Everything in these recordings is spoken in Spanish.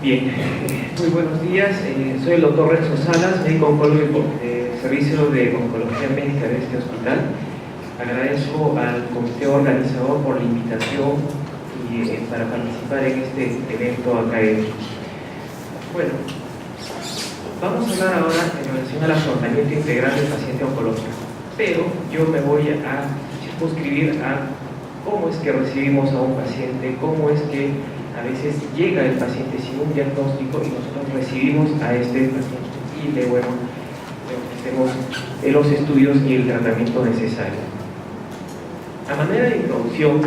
Bien, muy buenos días. Soy el doctor Renzo Salas, médico oncólogo de Servicio de Oncología Médica de este hospital. Agradezco al comité organizador por la invitación y para participar en este evento académico. Bueno, vamos a hablar ahora en relación al afrontamiento integral del paciente oncológico, pero yo me voy a circunscribir a cómo es que recibimos a un paciente, cómo es que a veces llega el paciente sin un diagnóstico y nosotros recibimos a este paciente y le ofrecemos los estudios y el tratamiento necesario. A manera de introducción,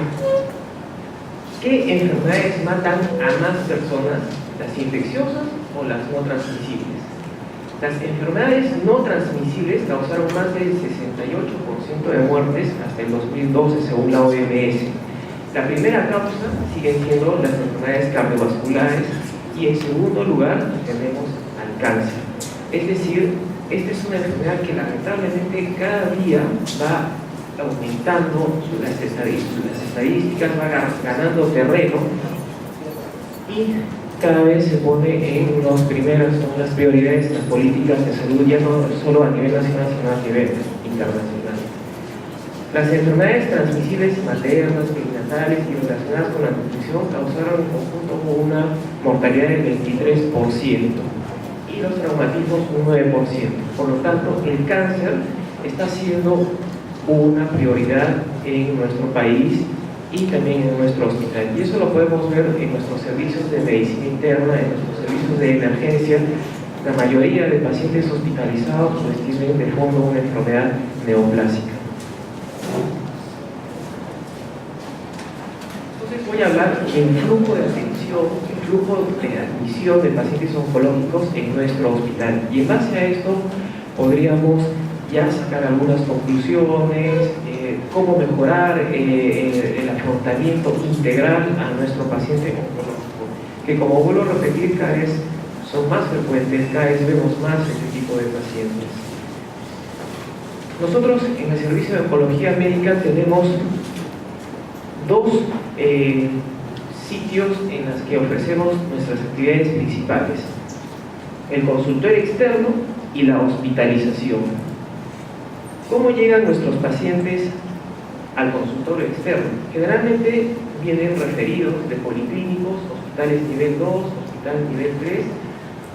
¿qué enfermedades matan a más personas? ¿Las infecciosas o las no transmisibles? Las enfermedades no transmisibles causaron más del 68% de muertes hasta el 2012 según la OMS. La primera causa siguen siendo las enfermedades cardiovasculares y en segundo lugar tenemos al cáncer. Es decir, esta es una enfermedad que lamentablemente cada día va aumentando las estadísticas, va ganando terreno y cada vez se pone en las prioridades de las políticas de salud, ya no solo a nivel nacional sino a nivel internacional. Las enfermedades transmisibles maternas, perinatales y relacionadas con la nutrición causaron en conjunto una mortalidad del 23% y los traumatismos un 9%. Por lo tanto, el cáncer está siendo una prioridad en nuestro país y también en nuestro hospital. Y eso lo podemos ver en nuestros servicios de medicina interna, en nuestros servicios de emergencia. La mayoría de pacientes hospitalizados pues tienen de fondo una enfermedad neoplásica. Voy a hablar del flujo de atención, el flujo de admisión de pacientes oncológicos en nuestro hospital. Y en base a esto podríamos ya sacar algunas conclusiones, cómo mejorar el afrontamiento integral a nuestro paciente oncológico, que como vuelvo a repetir, cada vez son más frecuentes, cada vez vemos más este tipo de pacientes. Nosotros en el servicio de oncología médica tenemos dos sitios en los que ofrecemos nuestras actividades principales: el consultorio externo y la hospitalización. ¿Cómo llegan nuestros pacientes al consultorio externo? Generalmente vienen referidos de policlínicos, hospitales nivel 2, hospital nivel 3,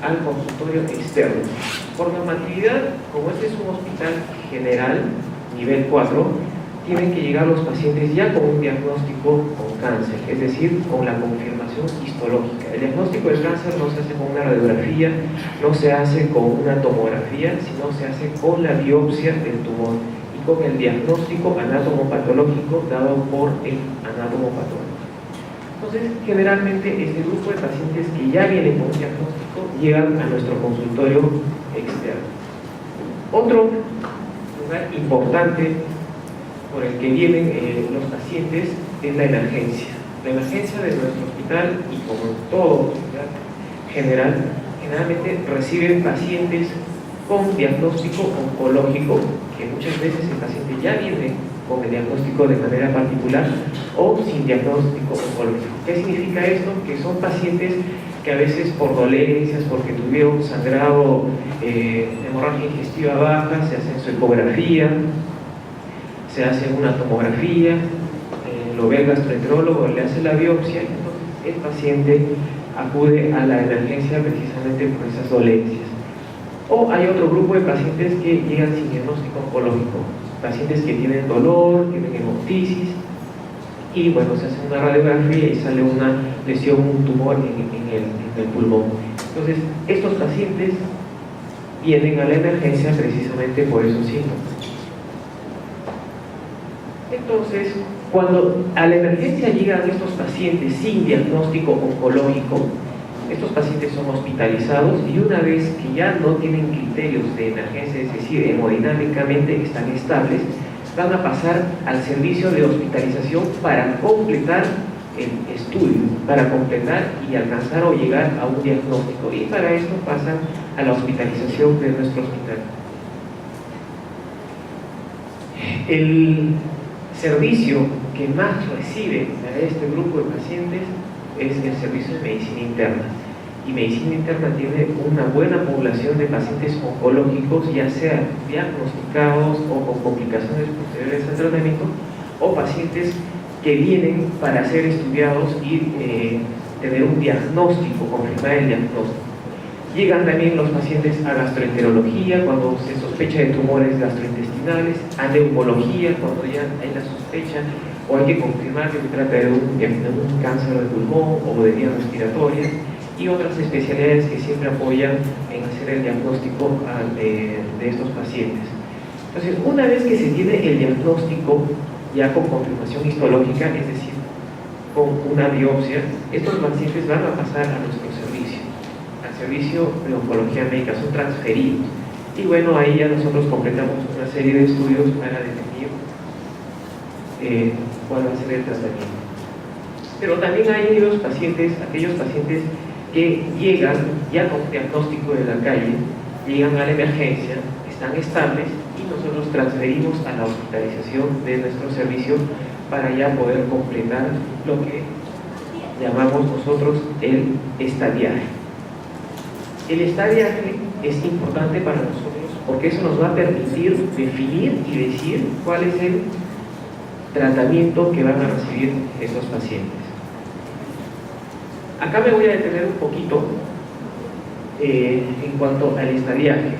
al consultorio externo. Por normatividad, como este es un hospital general, nivel 4, tienen que llegar los pacientes ya con un diagnóstico con cáncer, es decir, con la confirmación histológica. El diagnóstico del cáncer no se hace con una radiografía, no se hace con una tomografía, sino se hace con la biopsia del tumor y con el diagnóstico anatomopatológico dado por el anatomopatólogo. Entonces, generalmente este grupo de pacientes que ya vienen con un diagnóstico llegan a nuestro consultorio externo. Otro lugar importante por el que vienen los pacientes es la emergencia. La emergencia de nuestro hospital, y como en todo hospital generalmente reciben pacientes con diagnóstico oncológico, que muchas veces el paciente ya viene con el diagnóstico de manera particular o sin diagnóstico oncológico. ¿Qué significa esto? Que son pacientes que a veces por dolencias, porque tuvieron sangrado, hemorragia digestiva baja, se hacen su ecografía, se hace una tomografía, lo ve el gastroenterólogo, le hace la biopsia y entonces el paciente acude a la emergencia precisamente por esas dolencias. O hay otro grupo de pacientes que llegan sin diagnóstico oncológico, pacientes que tienen dolor, tienen hemoptisis y bueno, se hace una radiografía y sale una lesión, un tumor en el pulmón. Entonces estos pacientes vienen a la emergencia precisamente por esos síntomas. Entonces, cuando a la emergencia llegan estos pacientes sin diagnóstico oncológico, estos pacientes son hospitalizados y una vez que ya no tienen criterios de emergencia, es decir, hemodinámicamente están estables, van a pasar al servicio de hospitalización para completar el estudio, para completar y alcanzar o llegar a un diagnóstico. Y para esto pasan a la hospitalización de nuestro hospital. El servicio que más recibe a este grupo de pacientes es el servicio de medicina interna. y medicina interna tiene una buena población de pacientes oncológicos, ya sea diagnosticados o con complicaciones posteriores al tratamiento, o pacientes que vienen para ser estudiados y tener un diagnóstico, confirmar el diagnóstico. Llegan también los pacientes a gastroenterología cuando se sospecha de tumores gastrointestinales, a neumología cuando ya hay la sospecha o hay que confirmar que se trata de un cáncer de pulmón o de vías respiratorias, y otras especialidades que siempre apoyan en hacer el diagnóstico de estos pacientes. Entonces, una vez que se tiene el diagnóstico ya con confirmación histológica, es decir, con una biopsia, estos pacientes van a pasar a nuestro servicio, al servicio de oncología médica, son transferidos. Y bueno, ahí ya nosotros completamos una serie de estudios para definir cuál va a ser el tratamiento. Pero también hay aquellos pacientes que llegan ya con diagnóstico de la calle, llegan a la emergencia, están estables y nosotros transferimos a la hospitalización de nuestro servicio para ya poder completar lo que llamamos nosotros el estadiaje. El estadiaje es importante para nosotros porque eso nos va a permitir definir y decir cuál es el tratamiento que van a recibir estos pacientes. Acá me voy a detener un poquito en cuanto al estadiaje.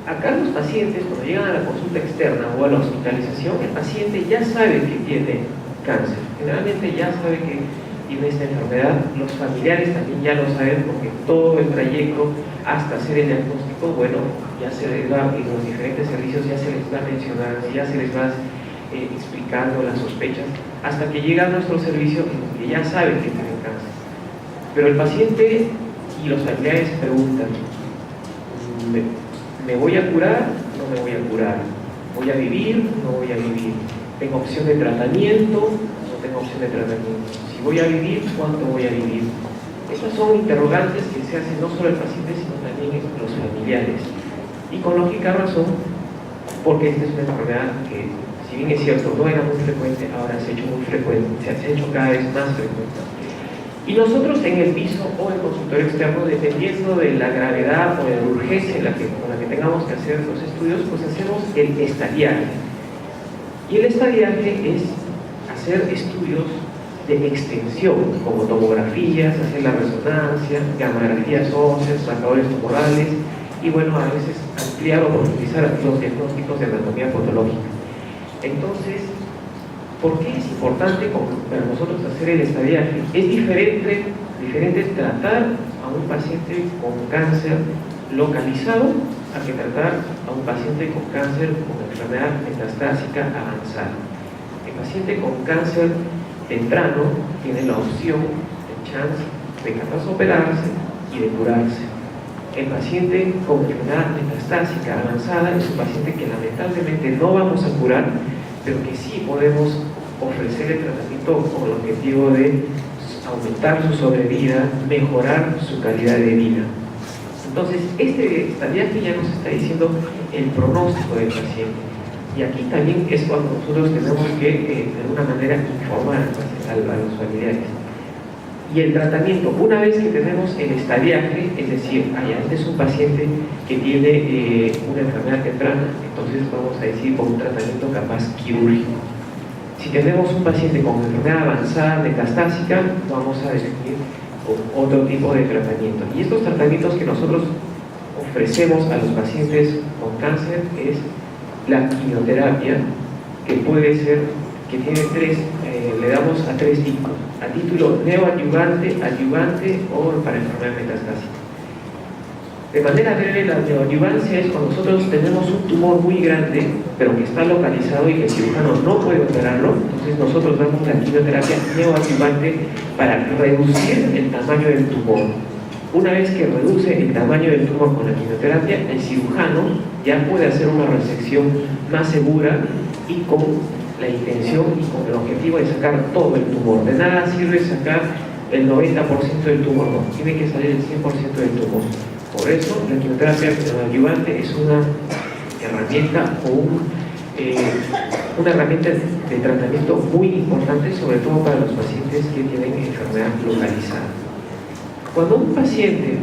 Acá los pacientes, cuando llegan a la consulta externa o a la hospitalización, el paciente ya sabe que tiene cáncer. Generalmente ya sabe que tiene esta enfermedad. Los familiares también ya lo saben porque todo el trayecto hasta hacer el diagnóstico, bueno, ya se les va, en los diferentes servicios ya se les va mencionando, ya se les va explicando las sospechas, hasta que llega a nuestro servicio en que ya saben que tienen cáncer. Pero el paciente y los familiares preguntan: ¿me voy a curar? ¿No me voy a curar? ¿Voy a vivir? ¿No voy a vivir? ¿Tengo opción de tratamiento? ¿No tengo opción de tratamiento? Si voy a vivir, ¿cuánto voy a vivir? Esas son interrogantes que se hacen no solo el paciente, sino también los familiares. Y con lógica razón, porque esta es una enfermedad que, si bien es cierto, no era muy frecuente, ahora se ha hecho muy frecuente, se ha hecho cada vez más frecuente. Y nosotros en el piso o en el consultorio externo, dependiendo de la gravedad o de la urgencia con la que tengamos que hacer los estudios, pues hacemos el estadiaje. Y el estadiaje es hacer estudios de extensión, como tomografías, hacer la resonancia, gamografías óseas, marcadores tumorales, y bueno, a veces ampliar o profundizar los diagnósticos de anatomía patológica. Entonces, ¿por qué es importante para nosotros hacer el estadiaje? Es diferente tratar a un paciente con cáncer localizado a que tratar a un paciente con cáncer con enfermedad metastásica avanzada. El paciente con cáncer temprano tiene la opción, el chance de capaz operarse y de curarse. El paciente con enfermedad metastásica avanzada es un paciente que lamentablemente no vamos a curar, pero que sí podemos ofrecer el tratamiento con el objetivo de aumentar su sobrevida, mejorar su calidad de vida. Entonces, este estadiaje ya nos está diciendo el pronóstico del paciente. Y aquí también es cuando nosotros tenemos que, de alguna manera, informar a los familiares. Y el tratamiento, una vez que tenemos el estadiaje, es decir, este es un paciente que tiene una enfermedad temprana, entonces vamos a decir con un tratamiento capaz quirúrgico. Si tenemos un paciente con enfermedad avanzada metastásica, vamos a definir otro tipo de tratamiento. Y estos tratamientos que nosotros ofrecemos a los pacientes con cáncer es la quimioterapia, que puede ser, que tiene le damos a tres tipos: a título neoadyuvante, adyuvante o para enfermedad metastásica. De manera breve, la neoadyuvancia es cuando nosotros tenemos un tumor muy grande, pero que está localizado y que el cirujano no puede operarlo. Entonces nosotros damos la quimioterapia neoadyuvante para reducir el tamaño del tumor. Una vez que reduce el tamaño del tumor con la quimioterapia, el cirujano ya puede hacer una resección más segura y con la intención y con el objetivo de sacar todo el tumor. De nada sirve sacar el 90% del tumor, no, tiene que salir el 100% del tumor. Por eso la quimioterapia neoadyuvante es una herramienta una herramienta de tratamiento muy importante, sobre todo para los pacientes que tienen enfermedad localizada. Cuando un paciente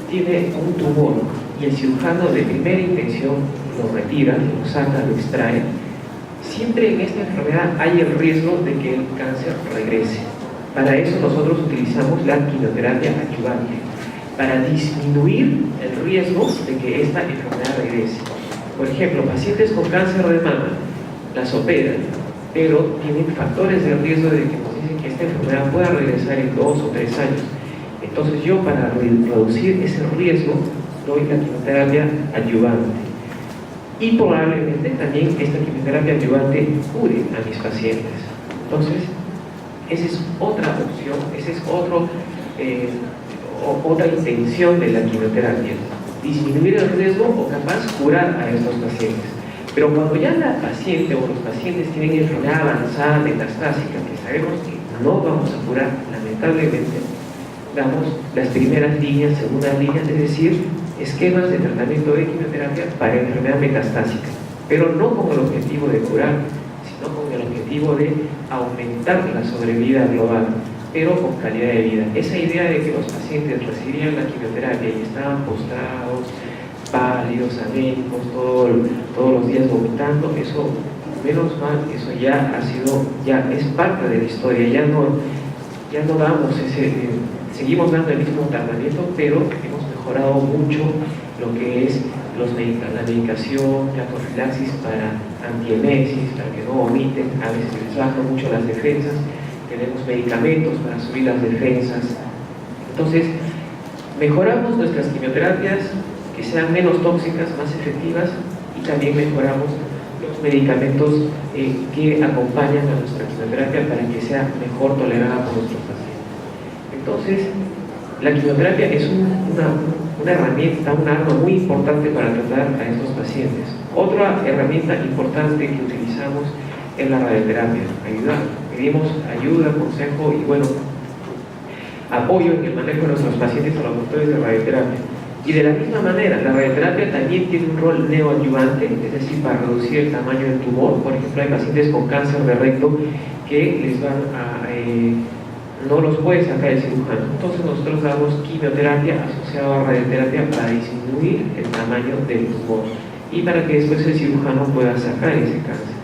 tiene un tumor y el cirujano de primera intención lo retira, lo saca, lo extrae, siempre en esta enfermedad hay el riesgo de que el cáncer regrese. Para eso nosotros utilizamos la quimioterapia adyuvante, para disminuir el riesgo de que esta enfermedad regrese. Por ejemplo, pacientes con cáncer de mama las operan, pero tienen factores de riesgo de que nos dicen que esta enfermedad pueda regresar en 2 o 3 años. Entonces yo, para reducir ese riesgo, doy la quimioterapia adyuvante. Y probablemente también esta quimioterapia adyuvante cure a mis pacientes. Entonces, esa es otra opción, esa es otra intención de la quimioterapia: disminuir el riesgo o capaz curar a estos pacientes. Pero cuando ya la paciente o los pacientes tienen enfermedad avanzada metastásica, que sabemos que no vamos a curar, lamentablemente, damos las primeras líneas, segundas líneas, es decir, esquemas de tratamiento de quimioterapia para enfermedad metastásica, pero no con el objetivo de curar, sino con el objetivo de aumentar la sobrevida global, pero con calidad de vida. Esa idea de que los pacientes recibían la quimioterapia y estaban postrados, pálidos, anémicos, todos los días vomitando, eso, menos mal, eso ya es parte de la historia. Ya no damos seguimos dando el mismo tratamiento, pero hemos mejorado mucho lo que es la medicación, la profilaxis para antiemesis, para que no vomiten. A veces se les bajan mucho las defensas, tenemos medicamentos para subir las defensas. Entonces, mejoramos nuestras quimioterapias, que sean menos tóxicas, más efectivas, y también mejoramos los medicamentos que acompañan a nuestra quimioterapia para que sea mejor tolerada por nuestros pacientes. Entonces, la quimioterapia es una herramienta, un arma muy importante para tratar a estos pacientes. Otra herramienta importante que utilizamos es la radioterapia. Pedimos ayuda, consejo y apoyo en el manejo de nuestros pacientes a los doctores de radioterapia. Y de la misma manera, la radioterapia también tiene un rol neoadyuvante, es decir, para reducir el tamaño del tumor. Por ejemplo, hay pacientes con cáncer de recto que no los puede sacar el cirujano. Entonces nosotros damos quimioterapia asociada a radioterapia para disminuir el tamaño del tumor y para que después el cirujano pueda sacar ese cáncer.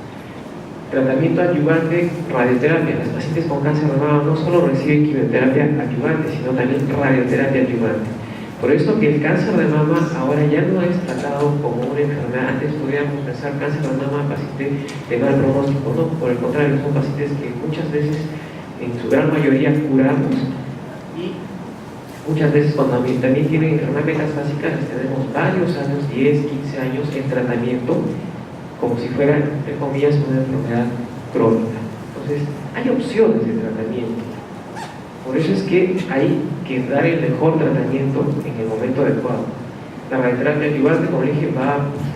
Tratamiento adyuvante, radioterapia. Las pacientes con cáncer de mama no solo reciben quimioterapia adyuvante, sino también radioterapia adyuvante. Por eso que el cáncer de mama ahora ya no es tratado como una enfermedad. Antes podríamos pensar cáncer de mama, paciente de mal pronóstico, no, por el contrario, son pacientes que muchas veces, en su gran mayoría, curamos, y muchas veces cuando también tienen enfermedad metastásica les tenemos varios años, 10, 15 años en tratamiento, como si fuera, entre comillas, una enfermedad crónica. Entonces, hay opciones de tratamiento. Por eso es que hay que dar el mejor tratamiento en el momento adecuado. La radioterapia adyuvante, como dije,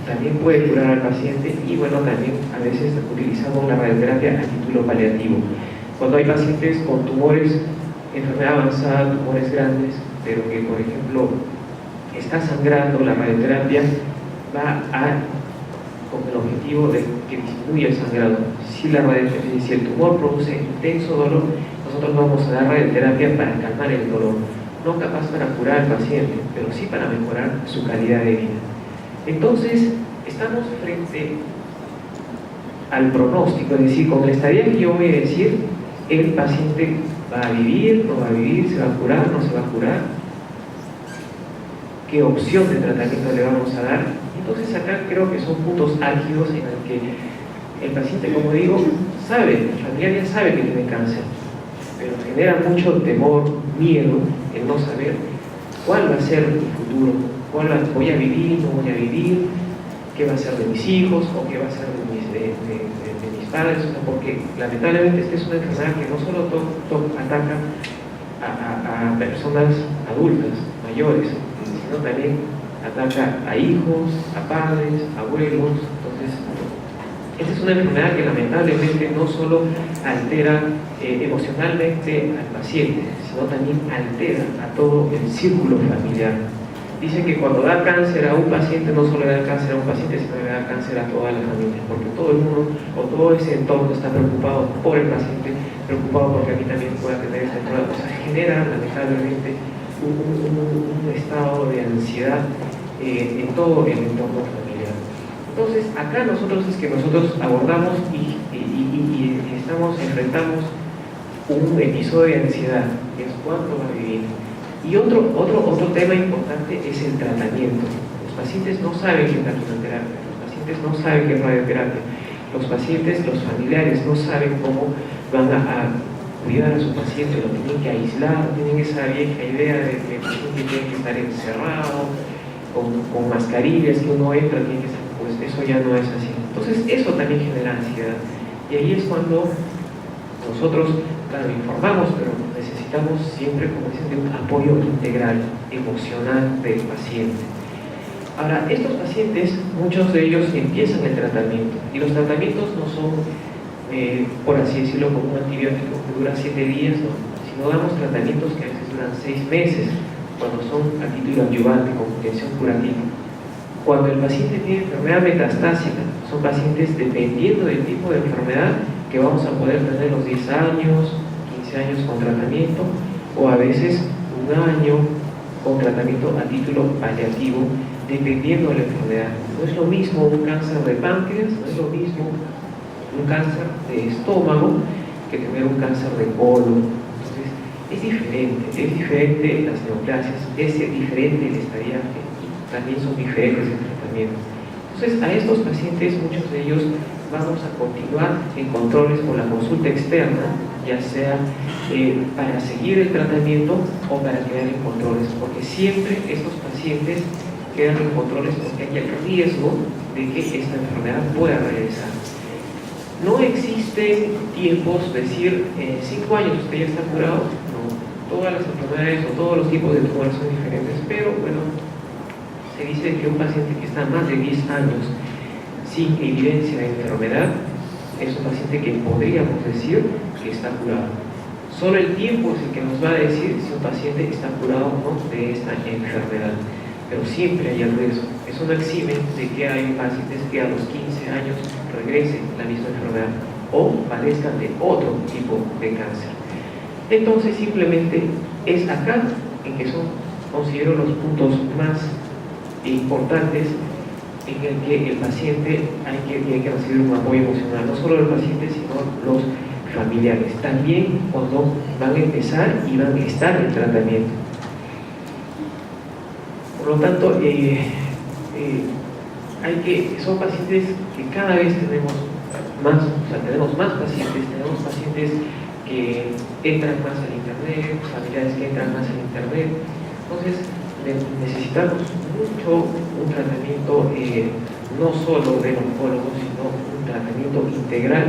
también puede curar al paciente, y también a veces utilizamos la radioterapia a título paliativo. Cuando hay pacientes con tumores, enfermedad avanzada, tumores grandes, pero que, por ejemplo, está sangrando, la radioterapia va con el objetivo de que disminuya el sangrado. Si el tumor produce intenso dolor, nosotros vamos a dar radioterapia para calmar el dolor, no capaz para curar al paciente, pero sí para mejorar su calidad de vida. Entonces, estamos frente al pronóstico, es decir, con la estadía que yo voy a decir, el paciente va a vivir, no va a vivir, se va a curar, no se va a curar, qué opción de tratamiento le vamos a dar. Entonces acá creo que son puntos álgidos en el que el paciente, como digo, sabe, el familiar ya sabe que tiene cáncer, pero genera mucho temor, miedo, el no saber cuál va a ser mi futuro, voy a vivir, no voy a vivir, qué va a ser de mis hijos o qué va a ser de mis padres, porque lamentablemente esta es una enfermedad que no solo ataca a personas adultas, mayores, sino también ataca a hijos, a padres, abuelos. Entonces, esta es una enfermedad que lamentablemente no solo altera emocionalmente al paciente, sino también altera a todo el círculo familiar. Dicen que cuando da cáncer a un paciente, no solo le da cáncer a un paciente, sino le da cáncer a toda la familia, porque todo el mundo o todo ese entorno está preocupado por el paciente, preocupado porque a mí también pueda tener esta enfermedad. O sea, genera lamentablemente un estado de ansiedad en todo el entorno familiar. Entonces, acá nosotros abordamos y enfrentamos un episodio de ansiedad, que es cuánto va a vivir. Y otro tema importante es el tratamiento. Los pacientes no saben qué es la quimioterapia, los pacientes no saben qué es radioterapia, los pacientes, los familiares no saben cómo van a cuidar a su paciente, lo tienen que aislar, tienen esa vieja idea de que el paciente tiene que estar encerrado, con mascarillas, que uno entra, tiene que estar, pues eso ya no es así. Entonces eso también genera ansiedad. Y ahí es cuando nosotros, claro, informamos, pero necesitamos siempre, como dicen, de un apoyo integral, emocional del paciente. Ahora, estos pacientes, muchos de ellos empiezan el tratamiento, y los tratamientos no son, por así decirlo, como un antibiótico que dura 7 días, no, sino damos tratamientos que a veces duran 6 meses, cuando son a título adyuvante, con intención curativa. Cuando el paciente tiene enfermedad metastásica, son pacientes, dependiendo del tipo de enfermedad, que vamos a poder tener los 10 años, 15 años con tratamiento, o a veces un año con tratamiento a título paliativo, dependiendo de la enfermedad. No es lo mismo un cáncer de páncreas, no es lo mismo un cáncer de estómago que tener un cáncer de colon. Entonces, es diferente las neoplasias, es diferente el estadiaje, también son diferentes el tratamiento. Entonces, a estos pacientes, muchos de ellos, vamos a continuar en controles con la consulta externa, ya sea para seguir el tratamiento o para quedar en controles, porque siempre estos pacientes quedan en controles porque hay el riesgo de que esta enfermedad pueda regresar. No existen tiempos, decir, 5 años usted ya está curado, no. Todas las enfermedades o todos los tipos de tumores son diferentes, pero bueno, se dice que un paciente que está más de 10 años sin evidencia de enfermedad es un paciente que podríamos decir que está curado. Solo el tiempo es el que nos va a decir si un paciente está curado o no de esta enfermedad, pero siempre hay el riesgo. Eso no exime de que hay pacientes que a los 15 años regresen la misma enfermedad o padezcan de otro tipo de cáncer. Entonces, simplemente es acá en que considero los puntos más importantes en el que el paciente tiene que recibir un apoyo emocional, no solo el paciente, sino los familiares. También cuando van a empezar y van a estar en tratamiento. Por lo tanto, son pacientes que cada vez tenemos más pacientes que entran más al internet, familiares que entran más al internet. Entonces, necesitamos mucho un tratamiento no solo del oncólogo, sino un tratamiento integral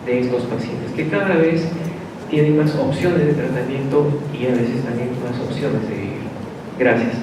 de estos pacientes, que cada vez tienen más opciones de tratamiento y a veces también más opciones de vivir. Gracias.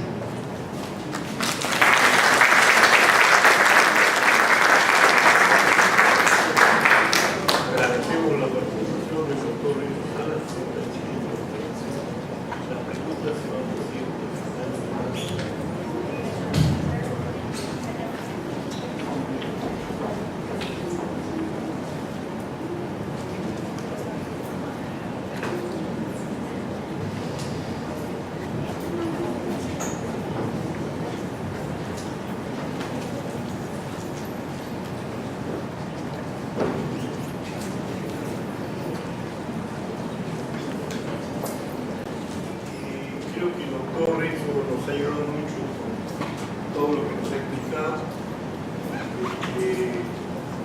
Creo que el doctor Renzo nos ha ayudado mucho con todo lo que nos ha explicado.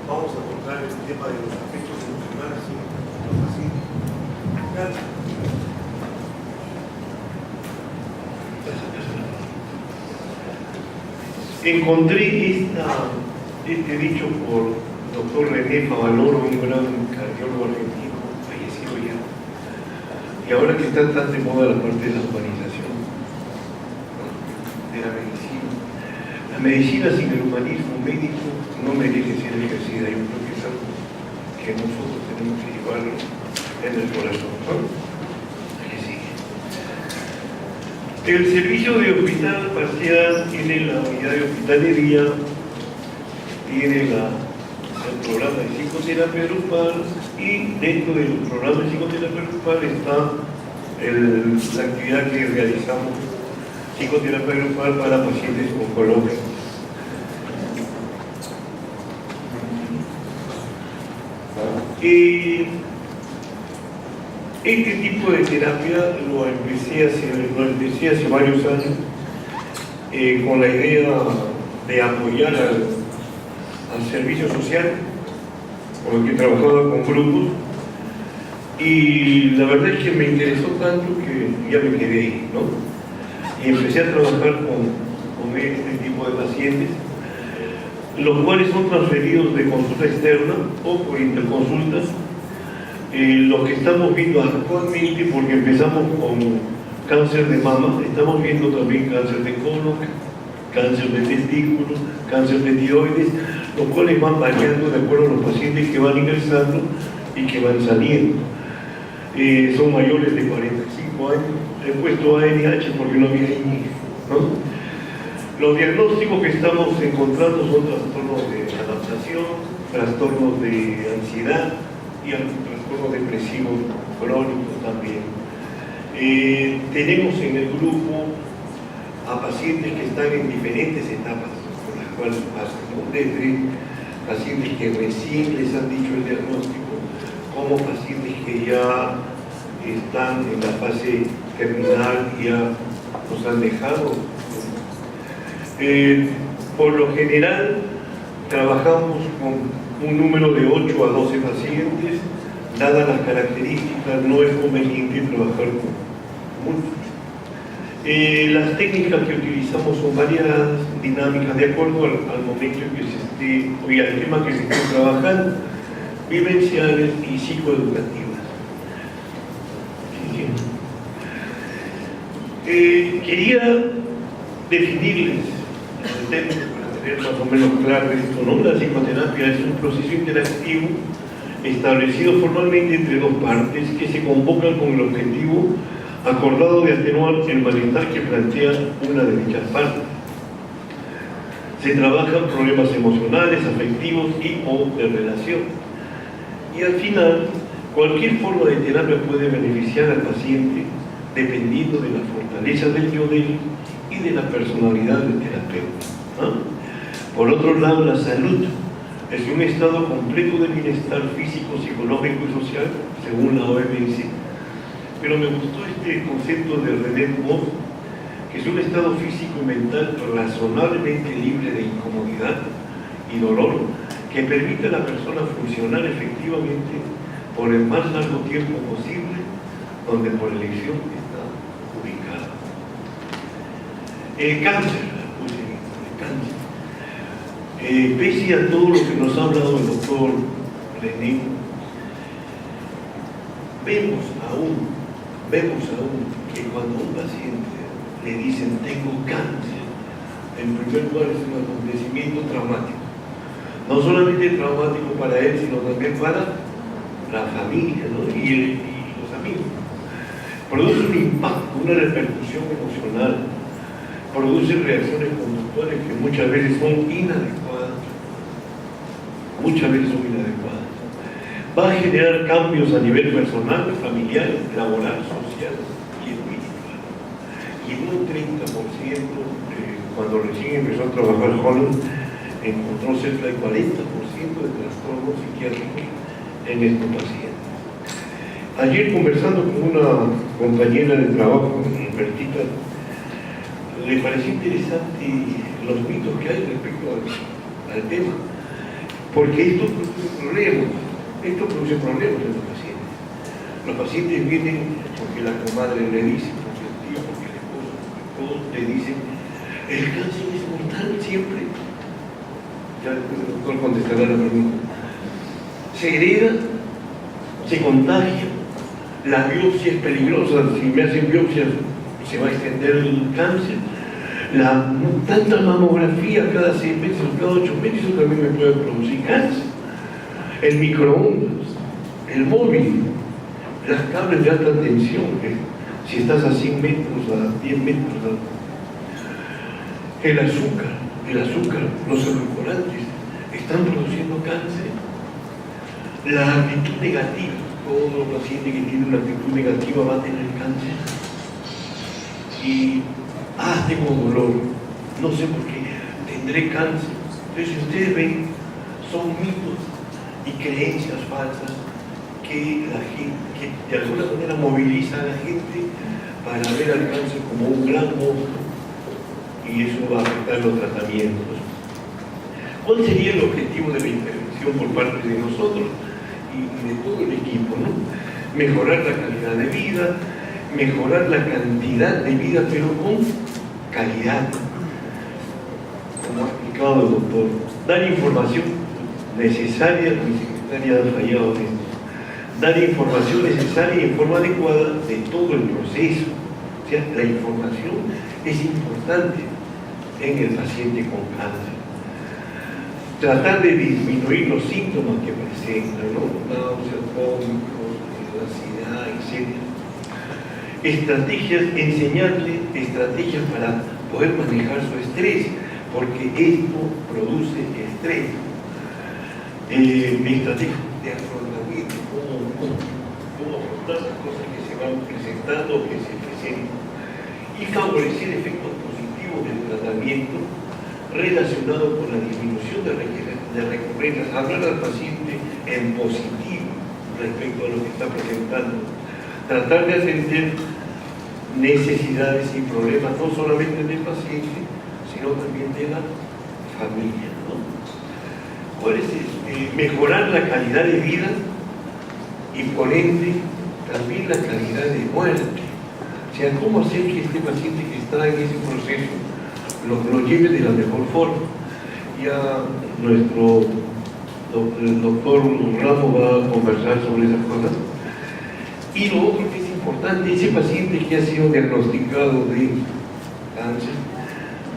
Vamos a contar el tema de los efectos emocionales en los pacientes. Encontré este dicho por el doctor René Favaloro, un gran cardiólogo argentino, fallecido ya. Y ahora que está tan de moda la parte de la humanización de la medicina. La medicina sin el humanismo médico no merece ser ejercida. Yo creo que es algo que nosotros tenemos que llevarlo en el corazón, ¿no? Aquí sigue. El servicio de hospital parcial tiene la unidad de hospitalería, tiene el programa de psicoterapia grupal, y dentro del programa de psicoterapia grupal está la actividad que realizamos psicoterapia grupal para pacientes oncológicos. Este tipo de terapia lo empecé hace varios años con la idea de apoyar al servicio social, con el que trabajaba con grupos, y la verdad es que me interesó tanto que ya me quedé ahí, ¿no? Y empecé a trabajar con este tipo de pacientes, los cuales son transferidos de consulta externa o por interconsulta. Lo que estamos viendo actualmente, porque empezamos con cáncer de mama, estamos viendo también cáncer de colon, cáncer de testículo, cáncer de tiroides, los cuales van variando de acuerdo a los pacientes que van ingresando y que van saliendo. Son mayores de 45 años. He puesto ANH porque no había inicio, ¿no? Los diagnósticos que estamos encontrando son trastornos de adaptación, trastornos de ansiedad y trastornos depresivos crónicos también. Tenemos en el grupo a pacientes que están en diferentes etapas por las cuales pasan, ¿no? Desde pacientes que recién les han dicho el diagnóstico, como pacientes que ya están en la fase terminal y ya nos han dejado. Por lo general trabajamos con un número de 8 a 12 pacientes. Dadas las características, no es conveniente trabajar con muchos. Las técnicas que utilizamos son variadas, dinámicas, de acuerdo al momento en que se esté, y al tema que se esté trabajando, vivenciales y psicoeducativas. Quería definirles el término para tener más o menos claro esto, ¿no? La psicoterapia es un proceso interactivo establecido formalmente entre dos partes que se convocan con el objetivo acordado de atenuar el malestar que plantea una de dichas partes. Se trabajan problemas emocionales, afectivos y o de relación. Y al final, cualquier forma de terapia puede beneficiar al paciente dependiendo de la fortaleza del yo de él y de la personalidad del terapeuta, ¿no? Por otro lado, la salud es un estado completo de bienestar físico, psicológico y social, según la OMS. Pero me gustó este concepto de René Moore, que es un estado físico y mental razonablemente libre de incomodidad y dolor, que permite a la persona funcionar efectivamente por el más largo tiempo posible, donde por elección está ubicada. El cáncer, pese a todo lo que nos ha hablado el doctor René, vemos aún que cuando a un paciente le dicen tengo cáncer, en primer lugar es un acontecimiento traumático. No solamente traumático para él, sino también para la familia, ¿no? y los amigos. Produce un impacto, una repercusión emocional, produce reacciones conductuales que muchas veces son inadecuadas. Va a generar cambios a nivel personal, familiar, laboral, social y espiritual. Y en un 30%, cuando recién empezó a trabajar Holland, encontró cerca del 40% de trastornos psiquiátricos en estos pacientes. Ayer, conversando con una compañera de trabajo, Bertita, le pareció interesante los mitos que hay respecto al tema, porque esto produce problemas en los pacientes. Los pacientes vienen porque la comadre le dice, porque el tío, porque el esposo, porque todos le dicen, el cáncer es mortal siempre. Ya después el doctor contestará la pregunta. Se hereda, se contagia, la biopsia es peligrosa, si me hacen biopsia se va a extender el cáncer. Tanta mamografía cada 6 meses o cada 8 meses, eso también me puede producir cáncer. El microondas, el móvil, las cables de alta tensión, si estás a 100 metros, a 10 metros, el azúcar, los edulcorantes, están produciendo cáncer. La actitud negativa, todo paciente que tiene una actitud negativa va a tener cáncer. Y tengo dolor, no sé por qué, tendré cáncer. Entonces, si ustedes ven, son mitos y creencias falsas que la gente, que de alguna manera moviliza a la gente para ver al cáncer como un gran monstruo, y eso va a afectar los tratamientos. ¿Cuál sería el objetivo de la intervención por parte de nosotros y de todo el equipo, ¿no? Mejorar la calidad de vida, mejorar la cantidad de vida, pero con calidad, como ha explicado el doctor. Dar información necesaria, mi secretaria ha fallado en esto, dar información necesaria y en forma adecuada de todo el proceso. O sea, la información es importante en el paciente con cáncer. Tratar de disminuir los síntomas que presentan, ¿no? Náuseas, vómitos, ansiedad, etc. Estrategias, enseñarle estrategias para poder manejar su estrés, porque esto produce estrés. Estrategias de afrontamiento, cómo afrontar las cosas que se van presentando o que se presentan, y favorecer efectos positivos del tratamiento relacionado con la disminución de recurrencias, hablar al paciente en positivo respecto a lo que está presentando, tratar de atender necesidades y problemas no solamente del paciente, sino también de la familia, ¿no? ¿Cuál es mejorar la calidad de vida y por ende también la calidad de muerte? O sea, ¿cómo hacer que este paciente que está en ese proceso lo lleve de la mejor forma? Ya nuestro el doctor Ramos va a conversar sobre esas cosas. Y lo otro que es importante, ese paciente que ha sido diagnosticado de cáncer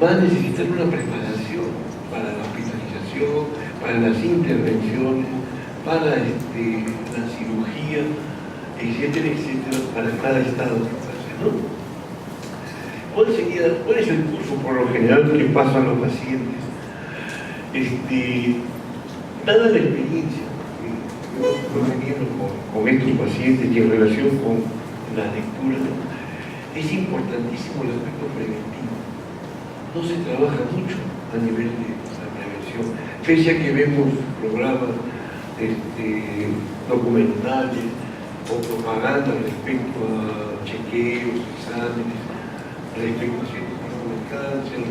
va a necesitar una preparación para la hospitalización, para las intervenciones, para la cirugía, etcétera, etcétera, para cada estado de cáncer, ¿no? ¿Cuál es el curso por lo general que pasan los pacientes? Dada la experiencia que yo he tenido con estos pacientes y en relación con la lectura, es importantísimo el aspecto preventivo. No se trabaja mucho a nivel de la prevención, pese a que vemos programas documentales o propaganda respecto a chequeos, exámenes, respecto a ciertos tipos de cáncer,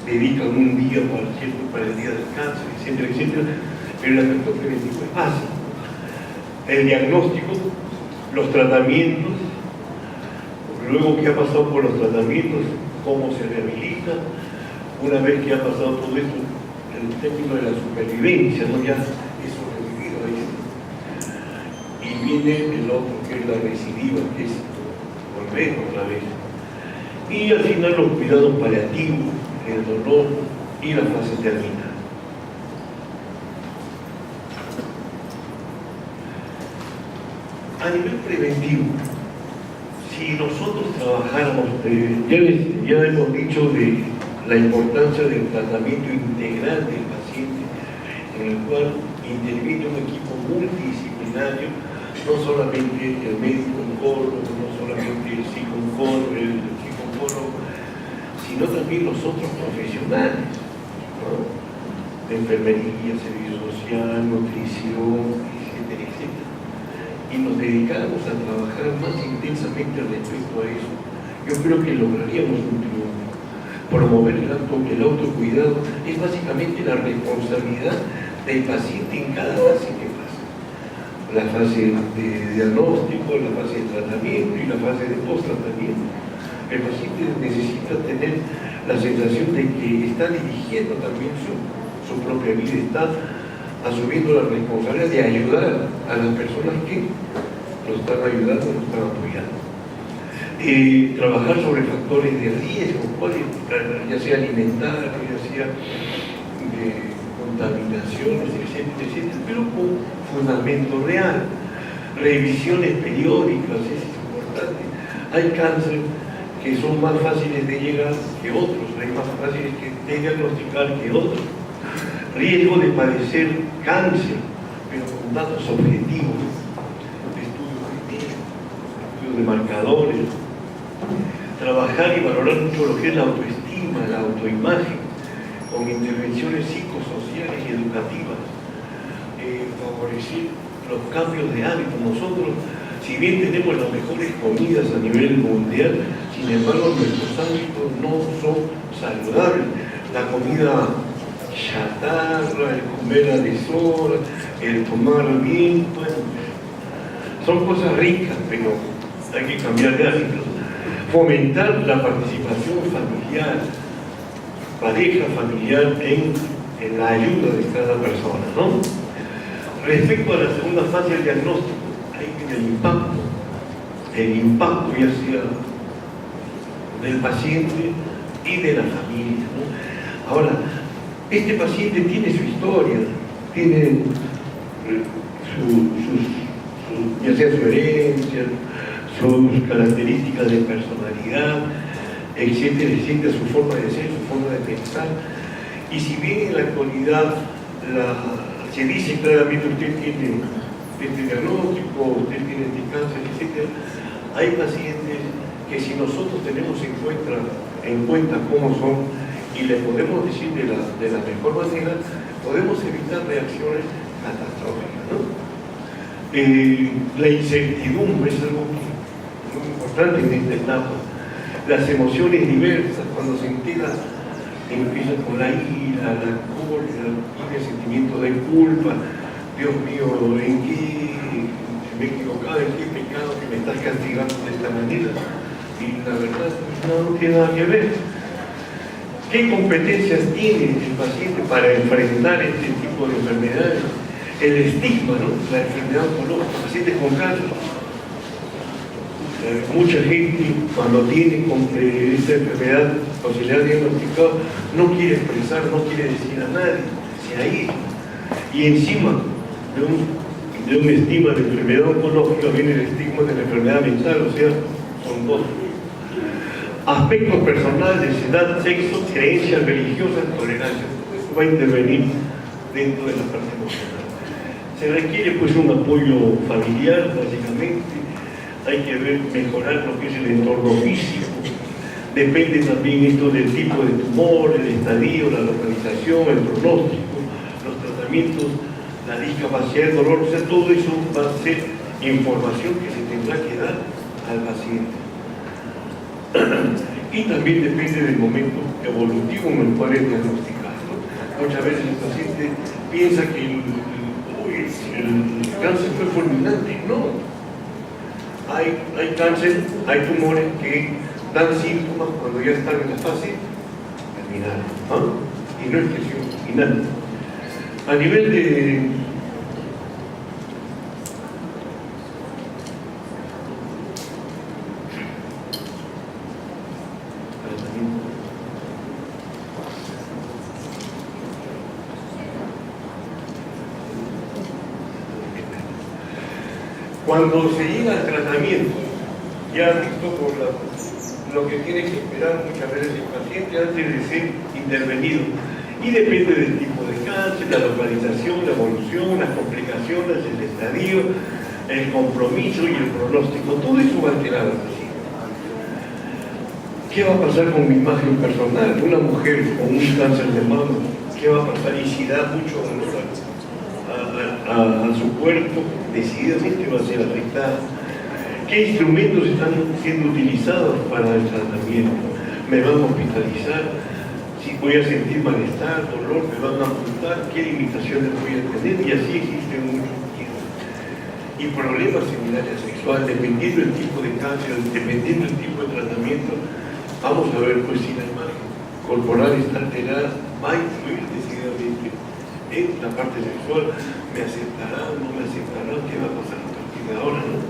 dedican un día para el día del cáncer, etcétera, etcétera, pero el aspecto preventivo es básico. El diagnóstico, los tratamientos, luego que ha pasado por los tratamientos, cómo se rehabilita, una vez que ha pasado todo esto, el término de la supervivencia, ¿no? Ya es sobrevivido ahí. Y viene el otro, que es la recidiva, que es volver otra vez. Y al final los cuidados paliativos, el dolor y la fase terminal. A nivel preventivo, si nosotros trabajáramos, ya hemos dicho de la importancia del tratamiento integral del paciente, en el cual interviene un equipo multidisciplinario, no solamente el médico oncólogo, no solamente el psicooncólogo, sino también los otros profesionales, ¿no? De enfermería, servicio social, nutrición, etcétera, etcétera. Y nos dedicáramos a trabajar más intensamente respecto a eso, yo creo que lograríamos un triunfo. Promover el autocuidado es básicamente la responsabilidad del paciente en cada fase que pasa. La fase de diagnóstico, la fase de tratamiento y la fase de post-tratamiento. El paciente necesita tener la sensación de que está dirigiendo también su propia vida, está asumiendo la responsabilidad de ayudar a las personas que lo están ayudando, lo están apoyando. Trabajar sobre factores de riesgo, ya sea alimentario, ya sea de contaminaciones, etcétera, etcétera, pero con fundamento real. Revisiones periódicas, eso es importante. Hay cáncer que son más fáciles de llegar que otros, hay más fáciles de diagnosticar que otros. Riesgo de padecer cáncer, pero con datos objetivos, estudios de marcadores. trabajar y valorar mucho lo que es la autoestima, la autoimagen, con intervenciones psicosociales y educativas, favorecer los cambios de hábitos. Nosotros, si bien tenemos las mejores comidas a nivel mundial, sin embargo nuestros hábitos no son saludables. La comida chatarra, el comer a deshora, el tomar bien, bueno, son cosas ricas, pero hay que cambiar de hábitos. Fomentar la participación familiar, pareja familiar en la ayuda de cada persona, ¿no? Respecto a la segunda fase del diagnóstico, hay el impacto ya sea del paciente y de la familia, ¿no? Ahora, este paciente tiene su historia, tiene ya sea su herencia, sus características de personalidad, etcétera, etcétera, su forma de ser, su forma de pensar. Y si bien en la actualidad se dice claramente usted tiene este diagnóstico, usted tiene este cáncer, etcétera, hay pacientes que si nosotros tenemos en cuenta cómo son y le podemos decir de la mejor manera, podemos evitar reacciones catastróficas, ¿no? La incertidumbre es algo muy importante en esta etapa. Las emociones diversas, cuando se entera, empieza con la ira, la cólera, el sentimiento de culpa. Dios mío, ¿en qué me he equivocado? ¿En qué pecado que me estás castigando de esta manera? Y la verdad no tiene nada que ver. ¿Qué competencias tiene el paciente para enfrentar este tipo de enfermedades? El estigma, ¿no? La enfermedad oncológica, pacientes con cáncer. Mucha gente cuando tiene esta enfermedad o se le ha diagnosticado no quiere expresar, no quiere decir a nadie, se aísla. Y encima de un estigma de enfermedad oncológica viene el estigma de la enfermedad mental, o sea, son dos. Aspectos personales, edad, sexo, creencias religiosas, tolerancia. Eso va a intervenir dentro de la parte emocional. Se requiere pues un apoyo familiar, básicamente. Hay que mejorar lo que es el entorno físico. Depende también esto del tipo de tumor, el estadio, la localización, el pronóstico, los tratamientos, la discapacidad, el dolor. O sea, todo eso va a ser información que se tendrá que dar al paciente. Y también depende del momento evolutivo en el cual es diagnosticado, ¿no? Muchas veces el paciente piensa que el cáncer fue fulminante. No. Hay cáncer, hay tumores que dan síntomas cuando ya están en la fase terminal, ¿no? Y no es que sea final. A nivel de cuando se llega al tratamiento, ya visto por lo que tiene que esperar muchas veces el paciente antes de ser intervenido. Y depende del tipo de cáncer, la localización, la evolución, las complicaciones, el estadio, el compromiso y el pronóstico. Todo eso va a alterar al paciente. ¿Qué va a pasar con mi imagen personal? Una mujer con un cáncer de mama, ¿qué va a pasar? Y si da mucho valor a su cuerpo, decididamente va a ser afectada. ¿Qué instrumentos están siendo utilizados para el tratamiento? ¿Me van a hospitalizar? Si voy a sentir malestar, dolor, me van a amputar, ¿qué limitaciones voy a tener? Y así existen muchos tipos. Y problemas en el área sexual, dependiendo del tipo de cáncer, dependiendo del tipo de tratamiento, vamos a ver pues si la imagen corporal está alterada, va a influir decididamente en la parte sexual. ¿Me aceptará o no me aceptará? ¿Qué va a pasar a partir de ahora, no?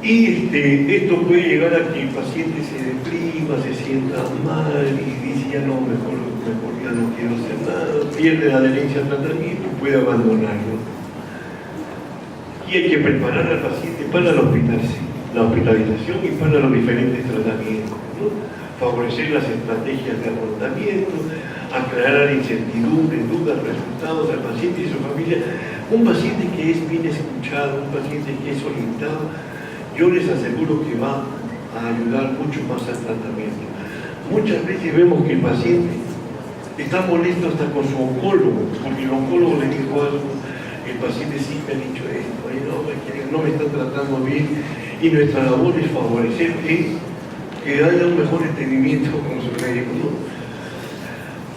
Y esto puede llegar a que el paciente se deprima, se sienta mal y dice ya no, mejor ya no quiero hacer nada, pierde la adherencia al tratamiento y puede abandonarlo. Y hay que preparar al paciente para la hospitalización y para los diferentes tratamientos, ¿no? Favorecer las estrategias de afrontamiento, aclarar incertidumbres, dudas, resultados al paciente y su familia. Un paciente que es bien escuchado, un paciente que es orientado, yo les aseguro que va a ayudar mucho más al tratamiento. Muchas veces vemos que el paciente está molesto hasta con su oncólogo, porque el oncólogo le dijo algo, el paciente sí me ha dicho esto, no me está tratando bien, y nuestra labor es favorecer que haya un mejor entendimiento con su médico, ¿no?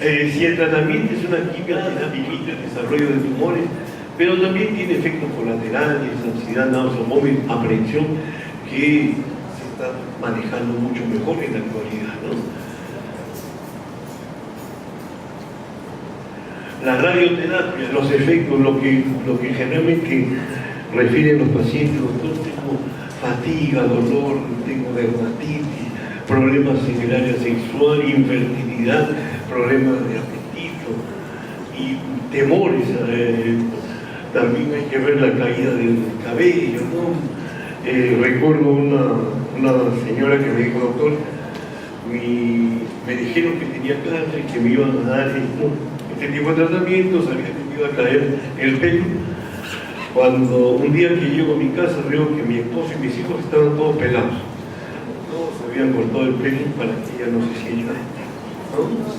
Si el tratamiento es una quimio, inhabilita el desarrollo de tumores, pero también tiene efectos colaterales, ansiedad, náusea, vómito, aprehensión, que se está manejando mucho mejor en la actualidad, ¿no? La radioterapia, los efectos, lo que generalmente refieren los pacientes, doctor, tengo fatiga, dolor, tengo dermatitis, problemas en el área sexual, infertilidad, problemas de apetito y temores. También hay que ver la caída del cabello, ¿no? Recuerdo una señora que me dijo, doctor, me dijeron que tenía cáncer, que me iban a dar este tipo de tratamiento, sabía que me iba a caer el pelo. Cuando un día que llego a mi casa veo que mi esposo y mis hijos estaban todos pelados. Todos habían cortado el pelo para que ella no se sienta, ¿no?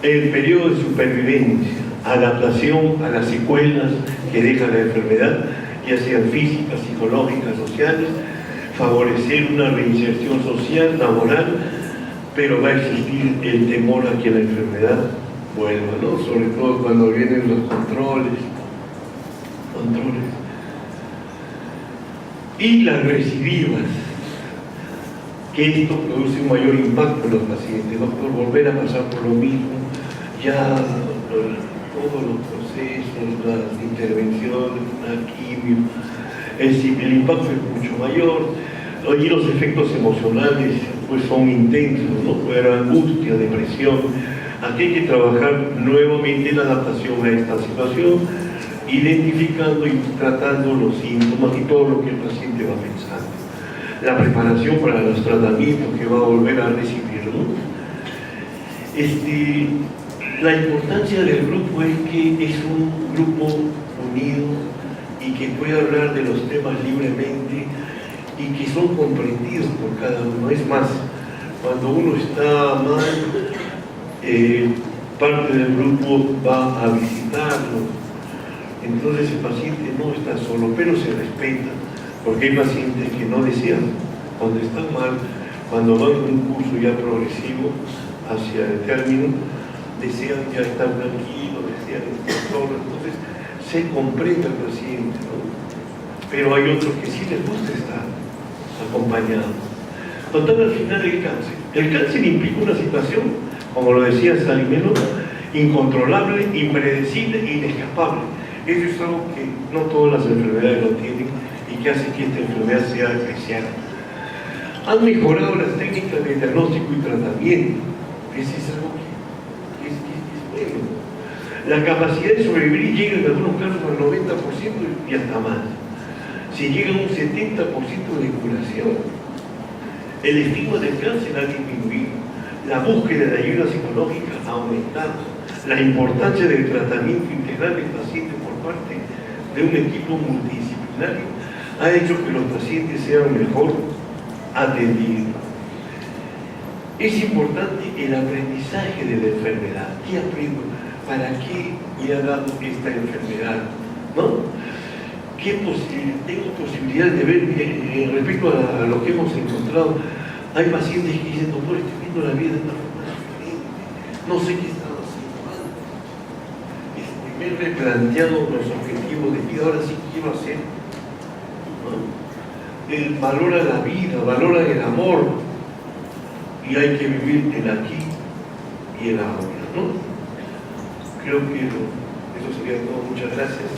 El periodo de supervivencia, adaptación a las secuelas que deja la enfermedad, ya sean físicas, psicológicas, sociales, favorecer una reinserción social, laboral, pero va a existir el temor a que la enfermedad vuelva, ¿no? Sobre todo cuando vienen los controles. Y las recidivas, que esto produce un mayor impacto en los pacientes, doctor, volver a pasar por lo mismo, ya todos los procesos, las intervenciones, la quimio, el impacto es mucho mayor, y los efectos emocionales pues son intensos, ¿no? Puede haber angustia, depresión. Aquí hay que trabajar nuevamente la adaptación a esta situación, identificando y tratando los síntomas y todo lo que el paciente va pensando. La preparación para los tratamientos que va a volver a recibir, ¿no? La importancia del grupo es que es un grupo unido y que puede hablar de los temas libremente y que son comprendidos por cada uno. Es más, cuando uno está mal, parte del grupo va a visitarlo, entonces el paciente no está solo, pero se respeta, porque hay pacientes que no desean, cuando están mal, cuando van en un curso ya progresivo hacia el término, desean ya estar tranquilos, desean estar solos, entonces se comprende al paciente, ¿no? Pero hay otros que sí les gusta estar acompañados. Total, al final el cáncer. El cáncer implica una situación, como lo decía Salimeno, incontrolable, impredecible e inescapable. Eso es algo que no todas las enfermedades lo tienen y que hace que esta enfermedad sea especial. Han mejorado las técnicas de diagnóstico y tratamiento. Ese es algo que es bueno. La capacidad de sobrevivir llega en algunos casos al 90% y hasta más. Si llega a un 70% de curación. El estigma del cáncer ha disminuido. La búsqueda de ayuda psicológica ha aumentado. La importancia del tratamiento integral del paciente por parte de un equipo multidisciplinario ha hecho que los pacientes sean mejor atendidos. Es importante el aprendizaje de la enfermedad. ¿Qué aprendo? ¿Para qué me ha dado esta enfermedad? ¿No? Tengo posibilidad de ver respecto a lo que hemos encontrado. Hay pacientes que dicen, doctor, estoy viendo la vida de una forma diferente, no sé qué estaba haciendo antes. Me he replanteado los objetivos de vida, ahora sí quiero hacer, ¿no? Valora la vida, valora el amor, y hay que vivir el aquí y el ahora, ¿no? Creo que eso sería todo. Muchas gracias.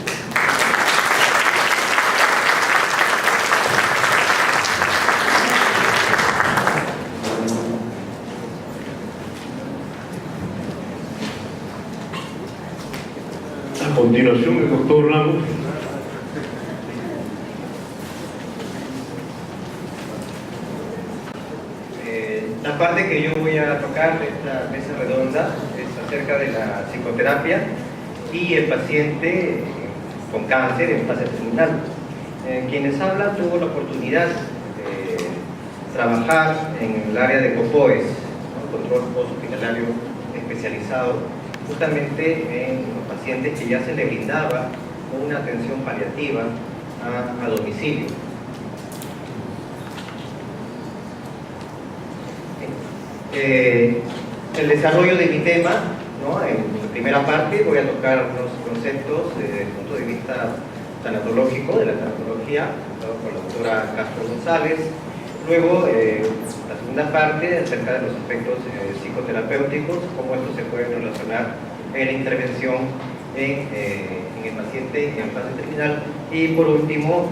A continuación, el doctor Ramos. La parte que yo voy a tocar de esta mesa redonda es acerca de la psicoterapia y el paciente con cáncer en fase terminal. Quienes hablan tuvo la oportunidad de trabajar en el área de COPOES, ¿no? Control post-hospitalario especializado, justamente en los pacientes que ya se le brindaba una atención paliativa a domicilio. El desarrollo de mi tema, ¿no? En la primera parte voy a tocar algunos conceptos desde el punto de vista tanatológico, de la tanatología, con la doctora Castro González. Luego, la segunda parte acerca de los aspectos psicoterapéuticos, cómo esto se puede relacionar en la intervención en el paciente en fase terminal. Y por último,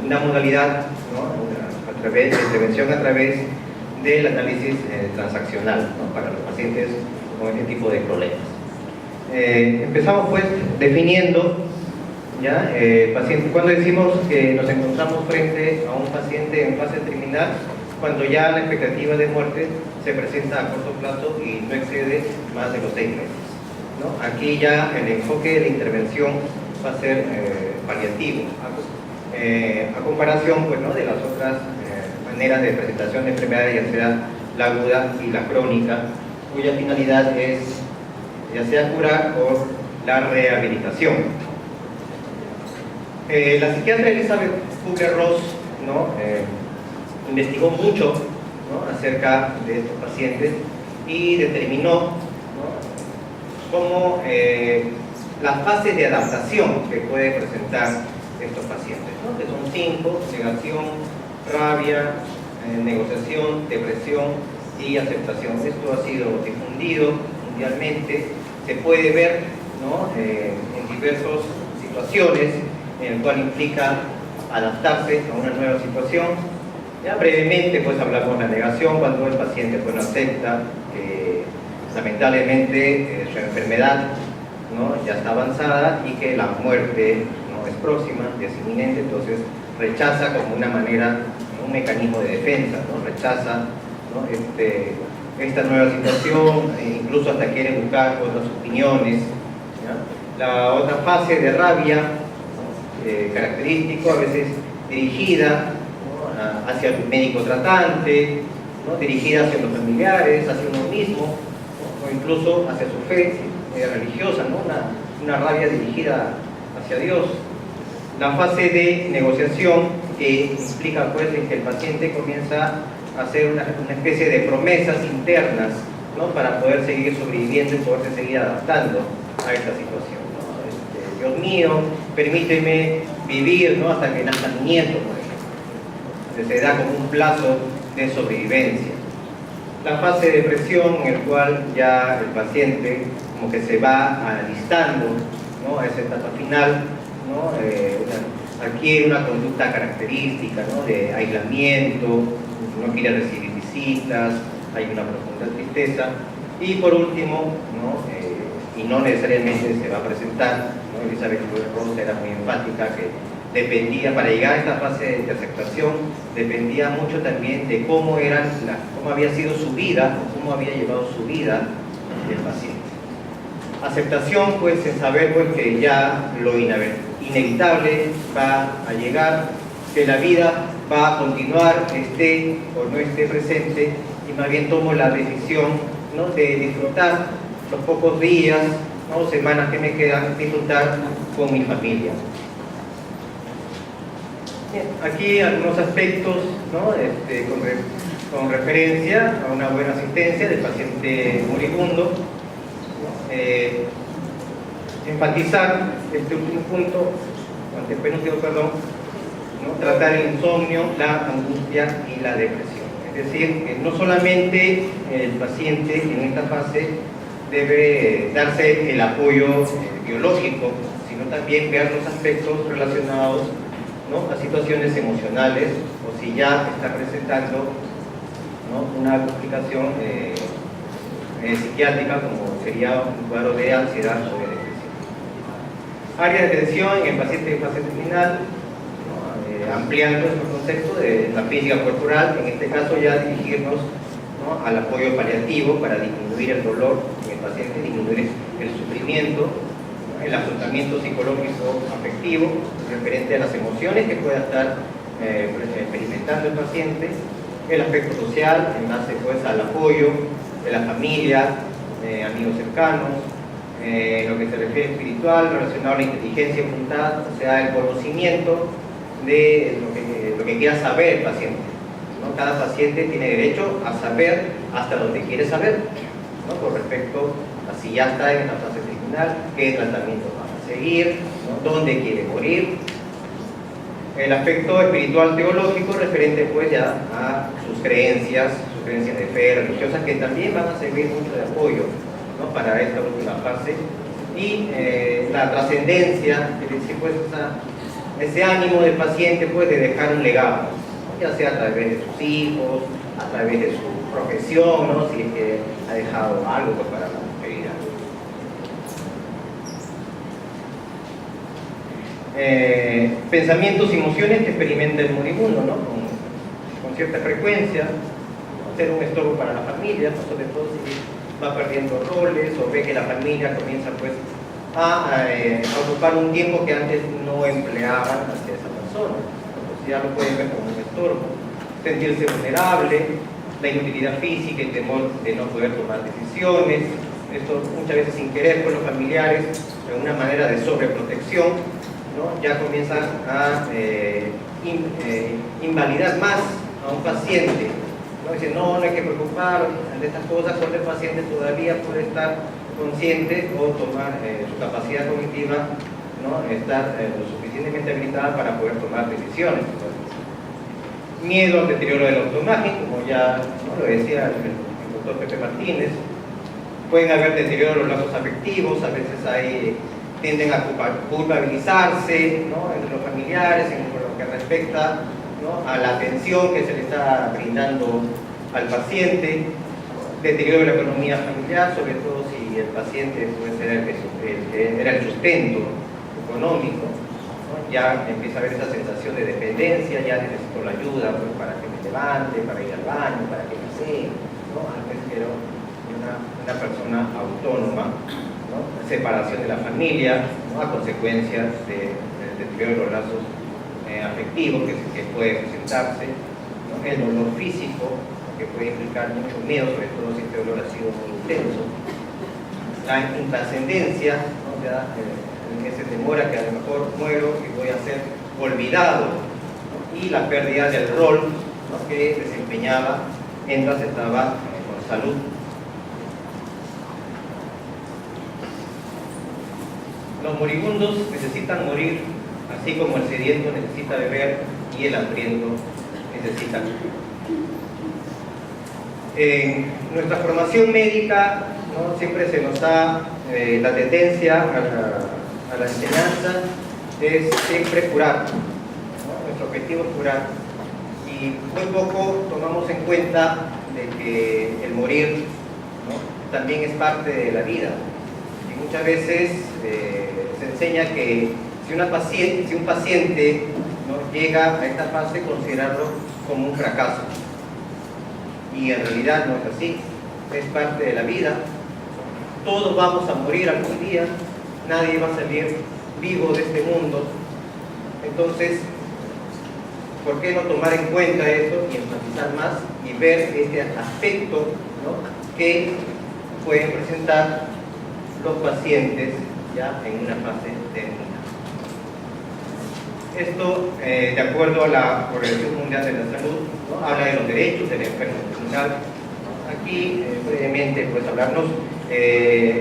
una modalidad, ¿no? De intervención a través del análisis transaccional, ¿no? Para los pacientes con este tipo de problemas. Empezamos pues definiendo ¿ya? Paciente, cuando decimos que nos encontramos frente a un paciente en fase terminal, cuando ya la expectativa de muerte se presenta a corto plazo y no excede más de los 6 meses, ¿no? Aquí ya el enfoque de la intervención va a ser paliativo, a comparación pues, ¿no? de las otras maneras de presentación de enfermedades, ya sea la aguda y la crónica, cuya finalidad es ya sea curar o la rehabilitación. La psiquiatra Elizabeth Kubler-Ross, ¿no? Investigó mucho, ¿no? Acerca de estos pacientes y determinó, ¿no? Cómo las fases de adaptación que pueden presentar estos pacientes, ¿no? Que son 5: negación, rabia, negociación, depresión y aceptación. Esto ha sido difundido mundialmente, se puede ver, ¿no? En diversas situaciones en el cual implica adaptarse a una nueva situación. Ya brevemente pues hablamos de la negación, cuando el paciente pues no acepta que lamentablemente su enfermedad, ¿no? Ya está avanzada y que la muerte no es próxima, es inminente, entonces rechaza como una manera, un mecanismo de defensa, ¿no? Rechaza, ¿no? Esta nueva situación, e incluso hasta quiere buscar otras opiniones, ¿ya? La otra fase de rabia, ¿no? Característico, a veces dirigida, ¿no? Hacia el médico tratante, ¿no? Dirigida hacia los familiares, hacia uno mismo, ¿no? O incluso hacia su fe religiosa, ¿no? Una rabia dirigida hacia Dios. La fase de negociación, que implica pues en que el paciente comienza a hacer una especie de promesas internas, ¿no? Para poder seguir sobreviviendo y poderse seguir adaptando a esta situación, ¿no? Dios mío, permíteme vivir, ¿no? Hasta que nazca mi nieto, por ejemplo. Entonces, se da como un plazo de sobrevivencia. La fase de depresión, en el cual ya el paciente como que se va alistando, ¿no? A esa etapa final, ¿no? Adquiere una conducta característica, ¿no? De aislamiento, no quiere recibir visitas, hay una profunda tristeza. Y por último, ¿no? Y no necesariamente se va a presentar, ¿no? Elizabeth Kubler-Ross era muy enfática que dependía, para llegar a esta fase de aceptación, dependía mucho también de cómo había sido su vida, o cómo había llevado su vida el paciente. Aceptación, pues, es saber pues, que ya lo inevitable va a llegar, que la vida va a continuar, esté o no esté presente, y más bien tomo la decisión, ¿no? De disfrutar los pocos días, ¿no? Semanas que me quedan, disfrutar con mi familia. Bien, aquí algunos aspectos, ¿no? Con referencia a una buena asistencia del paciente moribundo, ¿no? Enfatizar este último punto, antepenúltimo, perdón, ¿no? Tratar el insomnio, la angustia y la depresión. Es decir, que no solamente el paciente en esta fase debe darse el apoyo biológico, sino también ver los aspectos relacionados, ¿no? A situaciones emocionales, o si ya está presentando, ¿no? Una complicación psiquiátrica, como sería un cuadro de ansiedad o de depresión. Área de atención en el paciente en fase terminal, ¿no? Ampliando estos conceptos de la física corporal, en este caso ya dirigirnos, ¿no? Al apoyo paliativo para disminuir el dolor en el paciente, disminuir el sufrimiento, ¿no? ¿no? El afrontamiento psicológico afectivo referente a las emociones que pueda estar experimentando el paciente, el aspecto social en base pues al apoyo de la familia, amigos cercanos, lo que se refiere espiritual relacionado a la inteligencia y voluntad, o sea, el conocimiento de lo que quiera saber el paciente, ¿no? Cada paciente tiene derecho a saber hasta donde quiere saber, ¿no? Con respecto a si ya está en la fase terminal, qué tratamiento va a seguir, ¿no? Dónde quiere morir. El aspecto espiritual teológico referente pues ya a sus creencias de fe religiosas, que también van a servir mucho de apoyo, ¿no? Para esta última fase. Y la trascendencia, es decir, pues ese ánimo del paciente pues de dejar un legado, ¿no? Ya sea a través de sus hijos, a través de su profesión, ¿no? Si es que ha dejado algo pues para la posteridad. Pensamientos y emociones que experimenta el moribundo, ¿no? Con cierta frecuencia, ¿no? Ser un estorbo para la familia, ¿no? Sobre todo si va perdiendo roles o ve que la familia comienza pues a ocupar un tiempo que antes no empleaban hacia esa persona. Entonces ya lo pueden ver como un estorbo. Sentirse vulnerable, la inutilidad física y temor de no poder tomar decisiones. Esto muchas veces sin querer por los familiares, de una manera de sobreprotección, ¿no? Ya comienzan a invalidar más a un paciente, ¿no? Dicen, no hay que preocupar de estas cosas, cuando el paciente todavía puede estar consciente o tomar su capacidad cognitiva, ¿no? Estar lo suficientemente habilitada para poder tomar decisiones. Miedo al deterioro de la autoimagen, como ya, ¿no? Lo decía el doctor Pepe Martínez. Pueden haber deterioro de los lazos afectivos, a veces tienden a culpabilizarse, ¿no? Entre los familiares en lo que respecta, ¿no? A la atención que se le está brindando al paciente. Deterioro de la economía familiar, sobre todo si el paciente puede ser era el sustento económico, ¿no? Ya empieza a haber esa sensación de dependencia, ya necesito la ayuda pues, para que me levante, para ir al baño, para que me asee, ¿no? Antes era una persona autónoma, ¿no? Separación de la familia, ¿no? A consecuencia del deterioro de los lazos afectivos que puede presentarse, ¿no? El dolor físico, que puede implicar mucho miedo, sobre todo si este dolor ha sido muy intenso. La intrascendencia, ¿no? Ya, en ese temor a que a lo mejor muero y voy a ser olvidado, ¿no? Y la pérdida del rol, ¿no? Que desempeñaba mientras estaba con salud. Los moribundos necesitan morir, así como el sediento necesita beber y el hambriento necesita comer. En nuestra formación médica, ¿no? Siempre se nos da la tendencia a la enseñanza es siempre curar, ¿no? Nuestro objetivo es curar, y muy poco tomamos en cuenta de que el morir, ¿no? También es parte de la vida, y muchas veces se enseña que si un paciente, ¿no? Llega a esta fase, considerarlo como un fracaso. Y en realidad no es así, es parte de la vida. Todos vamos a morir algún día, nadie va a salir vivo de este mundo. Entonces, ¿por qué no tomar en cuenta eso y enfatizar más y ver este aspecto, ¿no? Que pueden presentar los pacientes ya en una fase terminal? Esto, de acuerdo a la Organización Mundial de la Salud, ¿no? Habla de los derechos del enfermo terminal. Aquí, brevemente, pues hablarnos,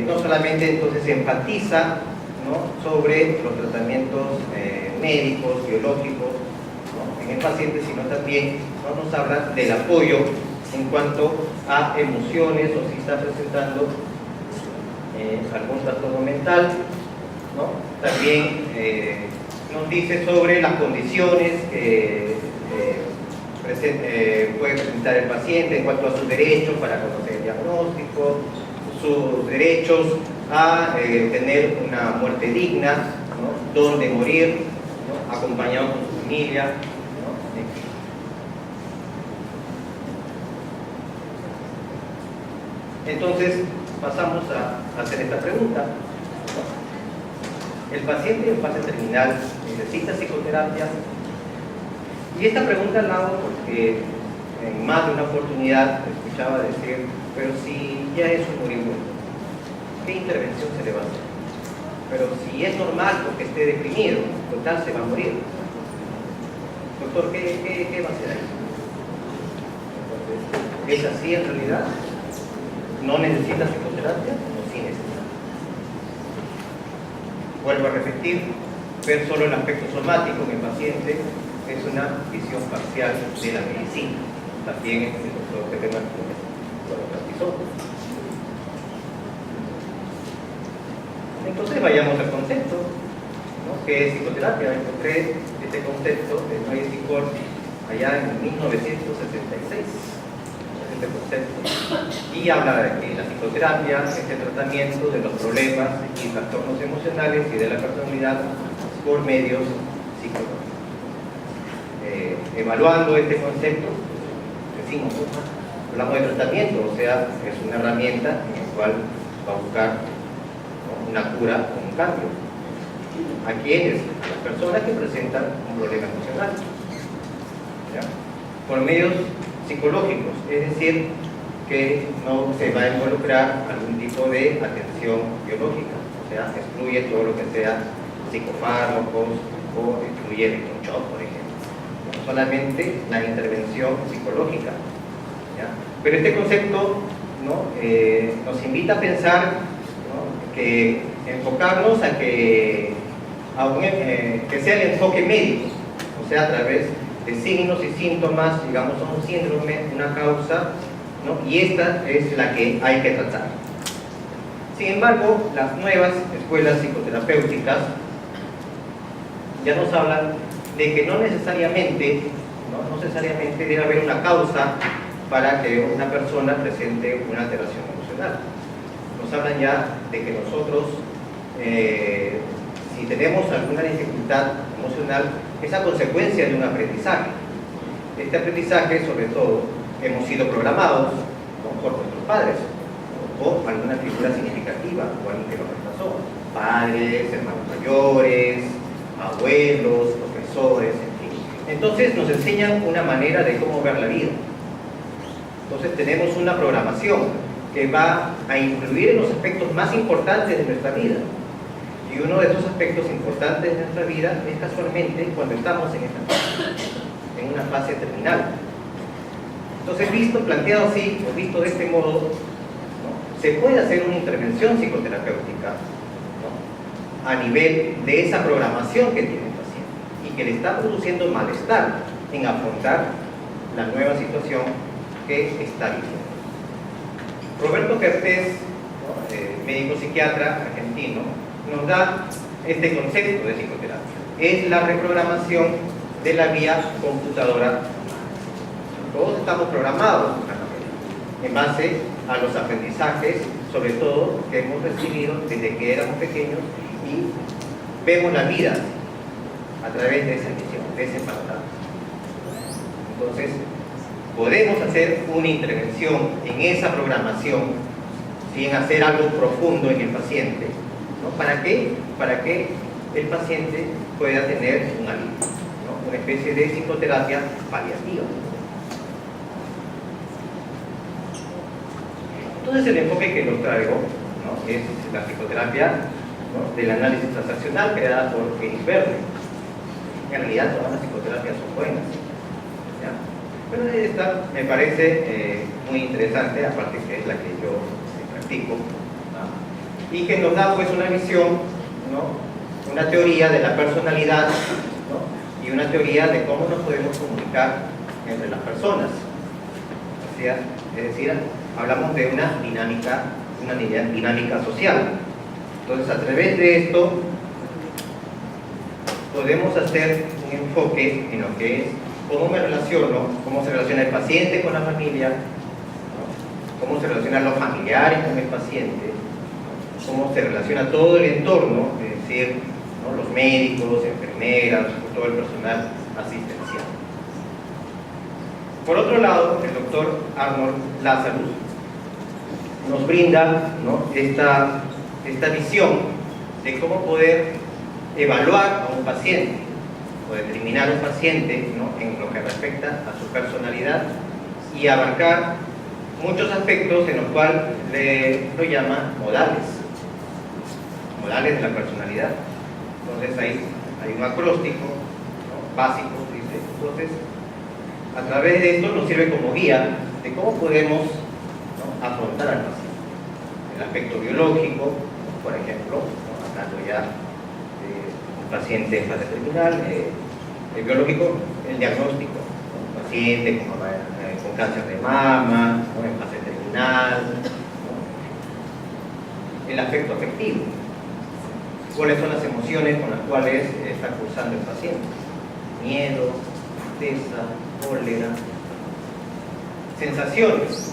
no solamente entonces se enfatiza, ¿no? Sobre los tratamientos médicos, biológicos, ¿no? En el paciente, sino también, ¿no? Nos habla del apoyo en cuanto a emociones o si está presentando algún trastorno mental, ¿no? También nos dice sobre las condiciones que puede presentar el paciente en cuanto a sus derechos para conocer el diagnóstico, sus derechos a tener una muerte digna, ¿no? Dónde morir, ¿no? Acompañado con su familia, ¿no? Entonces pasamos a hacer esta pregunta, ¿no? ¿El paciente en fase terminal necesita psicoterapia? Y esta pregunta la hago porque en más de una oportunidad escuchaba decir, pero si ya es un moribundo, ¿qué intervención se le va a hacer? Pero si es normal porque esté deprimido, total se va a morir. Doctor, ¿qué va a hacer ahí? ¿Es así en realidad? ¿No necesita psicoterapia o sí necesita? Vuelvo a repetir, ver solo el aspecto somático en el paciente es una visión parcial de la medicina. También el doctor Pepe Martínez lo enfatizó. Entonces vayamos al concepto, ¿no? ¿Qué es psicoterapia? Encontré este concepto de Noyes y Cort allá en 1976, este concepto, y habla de que la psicoterapia es el tratamiento de los problemas y trastornos emocionales y de la personalidad por medios psicológicos. Evaluando este concepto, decimos, hablamos de tratamiento, o sea, es una herramienta en la cual va a buscar, ¿no?, una cura o un cambio. ¿A quiénes? A las personas que presentan un problema emocional, ¿ya?, por medios psicológicos, es decir, que no se va a involucrar algún tipo de atención biológica, o sea, excluye todo lo que sea psicofármacos o excluye electroshock, por ejemplo. Solamente la intervención psicológica, ¿ya? Pero este concepto, ¿no?, nos invita a pensar, ¿no?, que enfocarnos a que sea el enfoque médico, o sea, a través de signos y síntomas, digamos, son un síndrome, una causa, ¿no?, y esta es la que hay que tratar. Sin embargo, las nuevas escuelas psicoterapéuticas ya nos hablan de que no necesariamente debe haber una causa para que una persona presente una alteración emocional. Nos hablan ya de que nosotros, si tenemos alguna dificultad emocional, es a consecuencia de un aprendizaje. Este aprendizaje, sobre todo, hemos sido programados, ¿no?, por nuestros padres o alguna figura significativa o alguien que lo reemplazó, padres, hermanos mayores, abuelos, profesores, en fin. Entonces nos enseñan una manera de cómo ver la vida. Entonces tenemos una programación que va a influir en los aspectos más importantes de nuestra vida. Y uno de esos aspectos importantes de nuestra vida es casualmente cuando estamos en esta fase, en una fase terminal. Entonces, planteado así, o visto de este modo, ¿no?, se puede hacer una intervención psicoterapéutica, ¿no?, a nivel de esa programación que tiene el paciente y que le está produciendo malestar en afrontar la nueva situación que está viviendo. Roberto Kertész, ¿no?, médico psiquiatra argentino, nos da este concepto de psicoterapia. Es la reprogramación de la vía computadora. Todos estamos programados en base a los aprendizajes, sobre todo, que hemos recibido desde que éramos pequeños, y vemos la vida a través de esa visión, de ese panorama. Entonces, podemos hacer una intervención en esa programación sin hacer algo profundo en el paciente, ¿no? ¿Para qué? Para que el paciente pueda tener un alivio, ¿no?, una especie de psicoterapia paliativa. Entonces el enfoque que los traigo, ¿no?, es la psicoterapia, ¿no?, del análisis transaccional creada por Iris Verde. En realidad todas las psicoterapias son buenas, ¿ya? Pero esta me parece muy interesante, aparte que es la que yo practico, ¿no?, y que nos da pues una visión, ¿no?, una teoría de la personalidad, ¿no?, y una teoría de cómo nos podemos comunicar entre las personas. Es decir, hablamos de una dinámica social. Entonces, a través de esto podemos hacer un enfoque en lo que es cómo me relaciono, cómo se relaciona el paciente con la familia, ¿no?, cómo se relacionan los familiares con el paciente, cómo se relaciona todo el entorno, es decir, ¿no?, los médicos, enfermeras, todo el personal asistencial. Por otro lado, el doctor Arnold Lazarus nos brinda, ¿no?, esta visión de cómo poder evaluar a un paciente o determinar a un paciente, ¿no?, en lo que respecta a su personalidad y abarcar muchos aspectos en los cuales lo llama modales de la personalidad. Entonces hay un acróstico, ¿no?, básico, dice. Entonces, a través de esto nos sirve como guía de cómo podemos, ¿no?, afrontar al paciente. El aspecto biológico, por ejemplo, ¿no?, hablando ya de un paciente en fase terminal, el biológico, el diagnóstico, ¿no?, un paciente con cáncer de mama, ¿no?, en fase terminal, ¿no?, el aspecto afectivo, cuáles son las emociones con las cuales está cursando el paciente: miedo, tristeza, cólera, sensaciones.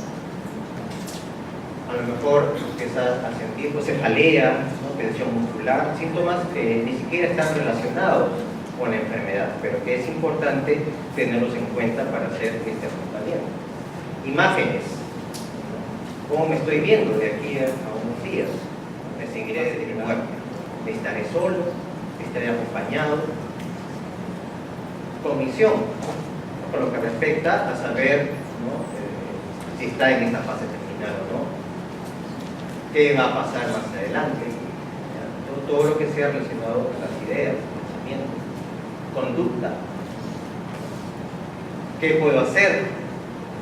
A lo mejor empieza a sentir cefalea, ¿no?, tensión muscular, síntomas que ni siquiera están relacionados con la enfermedad, pero que es importante tenerlos en cuenta para hacer este afrontamiento. Imágenes, ¿no?, ¿cómo me estoy viendo de aquí a unos días? ¿Me seguiré desde mi muerte? ¿Estaré solo? ¿Estaré acompañado? Cognición, ¿no?, con lo que respecta a saber, ¿no?, si está en esta fase terminal o no, qué va a pasar más adelante, todo lo que sea relacionado a las ideas, pensamientos, conducta, qué puedo hacer,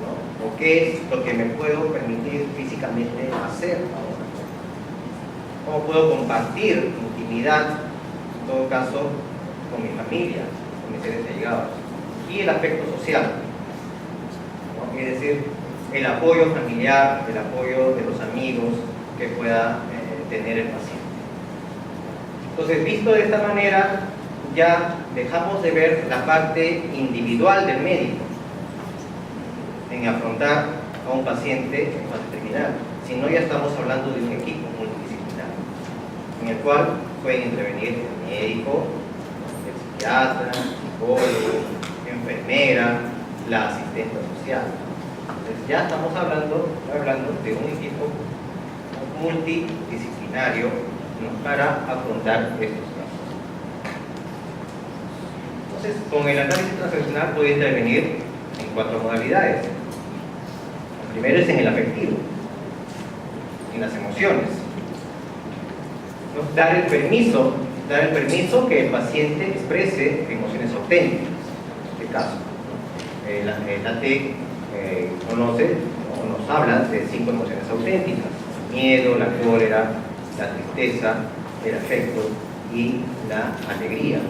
¿no?, o qué es lo que me puedo permitir físicamente hacer ahora, cómo puedo compartir intimidad, en todo caso, con mi familia, con mis seres allegados, y el aspecto social, ¿no?, es decir, el apoyo familiar, el apoyo de los amigos que pueda tener el paciente. Entonces, visto de esta manera, ya dejamos de ver la parte individual del médico en afrontar a un paciente en fase terminal, sino ya estamos hablando de un equipo multidisciplinario, en el cual pueden intervenir el médico, el psiquiatra, el psicólogo, enfermera, la asistente social. Entonces ya estamos hablando de un equipo multidisciplinario, ¿no?, para afrontar estos casos. Entonces, con el análisis transaccional puede intervenir en 4 modalidades. El primero es en el afectivo, en las emociones, ¿no?, dar el permiso que el paciente exprese emociones auténticas. En este caso, ¿no?, la TEC conoce o nos habla de 5 emociones auténticas: miedo, la cólera, la tristeza, el afecto y la alegría.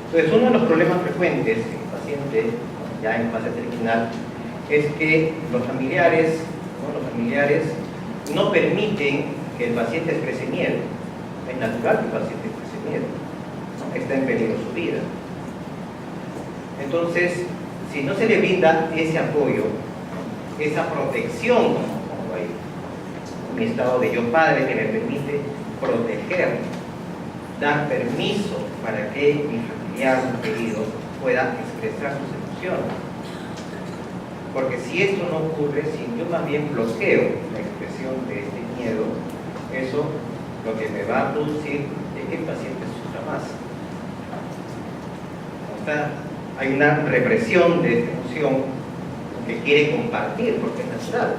Entonces, uno de los problemas frecuentes en el paciente, ¿no?, ya en fase terminal, es que los familiares no permiten que el paciente exprese miedo. Es natural que el paciente exprese miedo, ¿no?, está en peligro su vida. Entonces, si no se le brinda ese apoyo, esa protección, como hay mi estado de yo padre que me permite proteger, dar permiso para que mi familiar querido pueda expresar sus emociones. Porque si esto no ocurre, si yo más bien bloqueo la expresión de este miedo, eso lo que me va a producir es que el paciente sufra más. Hay una represión de esta emoción que quiere compartir, porque es natural,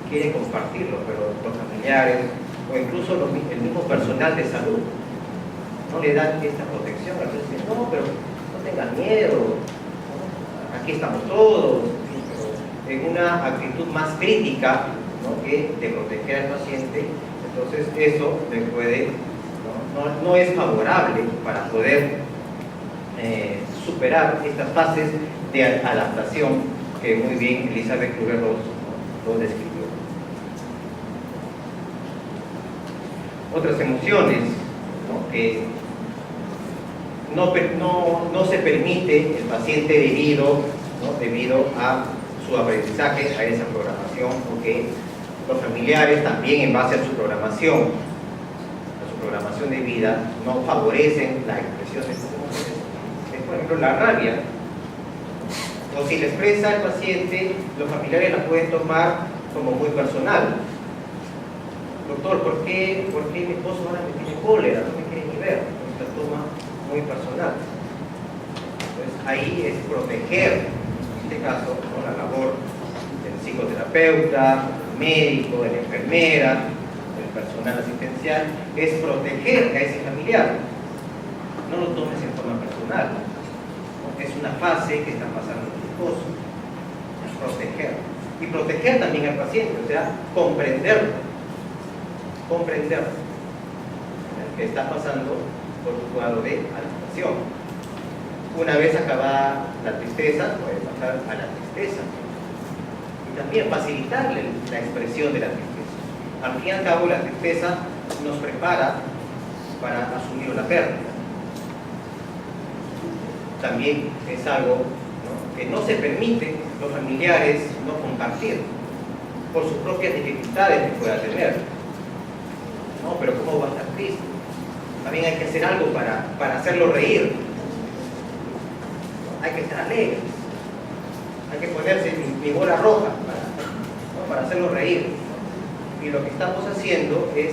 quiere compartirlo, pero los familiares o incluso el mismo personal de salud no le dan esta protección. Entonces dicen: no, pero no tengas miedo, ¿no?, aquí estamos todos, pero en una actitud más crítica, ¿no?, que de proteger al paciente. Entonces eso le puede, no es favorable para poder superar estas fases de adaptación que muy bien Elizabeth Kubler-Ross lo describió. Otras emociones, ¿no?, que no se permite el paciente debido a su aprendizaje, a esa programación, porque los familiares también, en base a su programación de vida, no favorecen la expresión de estas emociones. Es, por ejemplo, la rabia. O si la expresa el paciente, los familiares la pueden tomar como muy personal. Doctor, ¿por qué mi esposo ahora me tiene cólera, no me quiere ni ver, se toma muy personal. Entonces ahí es proteger, en este caso, ¿no?, la labor del psicoterapeuta, del médico, de la enfermera, del personal asistencial, es proteger a ese familiar. No lo tomes en forma personal, ¿no? Es una fase que está pasando tu esposo. Es proteger. Y proteger también al paciente, o sea, comprenderlo. Comprenderlo. Que está pasando por un cuadro de agitación. Una vez acabada la tristeza, puede pasar a la tristeza. Y también facilitarle la expresión de la tristeza. Al fin y al cabo, la tristeza nos prepara para asumir una pérdida. También es algo, ¿no?, que no se permite los familiares no compartir por sus propias dificultades que pueda tener. No, pero ¿cómo va a estar triste? También hay que hacer algo para hacerlo reír. Hay que estar alegres. Hay que ponerse mi bola roja para hacerlo reír. Y lo que estamos haciendo es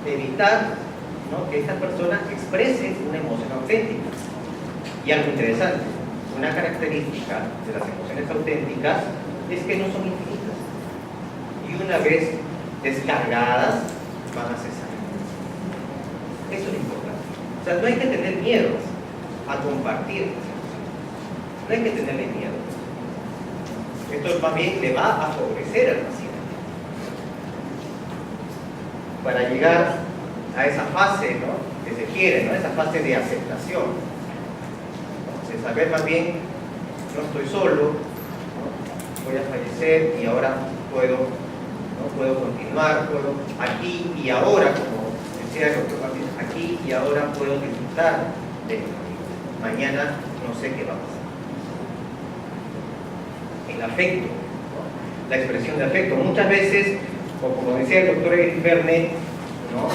evitar, ¿no?, que esta persona exprese una emoción auténtica. Y algo interesante, una característica de las emociones auténticas es que no son infinitas. Y una vez descargadas, van a cesar. Eso es lo importante. O sea, no hay que tener miedo a compartir las emociones. No hay que tenerle miedo. Esto más bien le va a favorecer al paciente. Para llegar a esa fase, ¿no?, que se quiere, ¿no?, esa fase de aceptación. De saber más bien, no estoy solo, ¿no?, voy a fallecer y ahora puedo continuar, puedo aquí y ahora, como decía el doctor Martínez, aquí y ahora puedo disfrutar de mi vida. Mañana no sé qué va a pasar. El afecto, ¿no?, la expresión de afecto. Muchas veces, o como decía el doctor Eric Verne, ¿no?,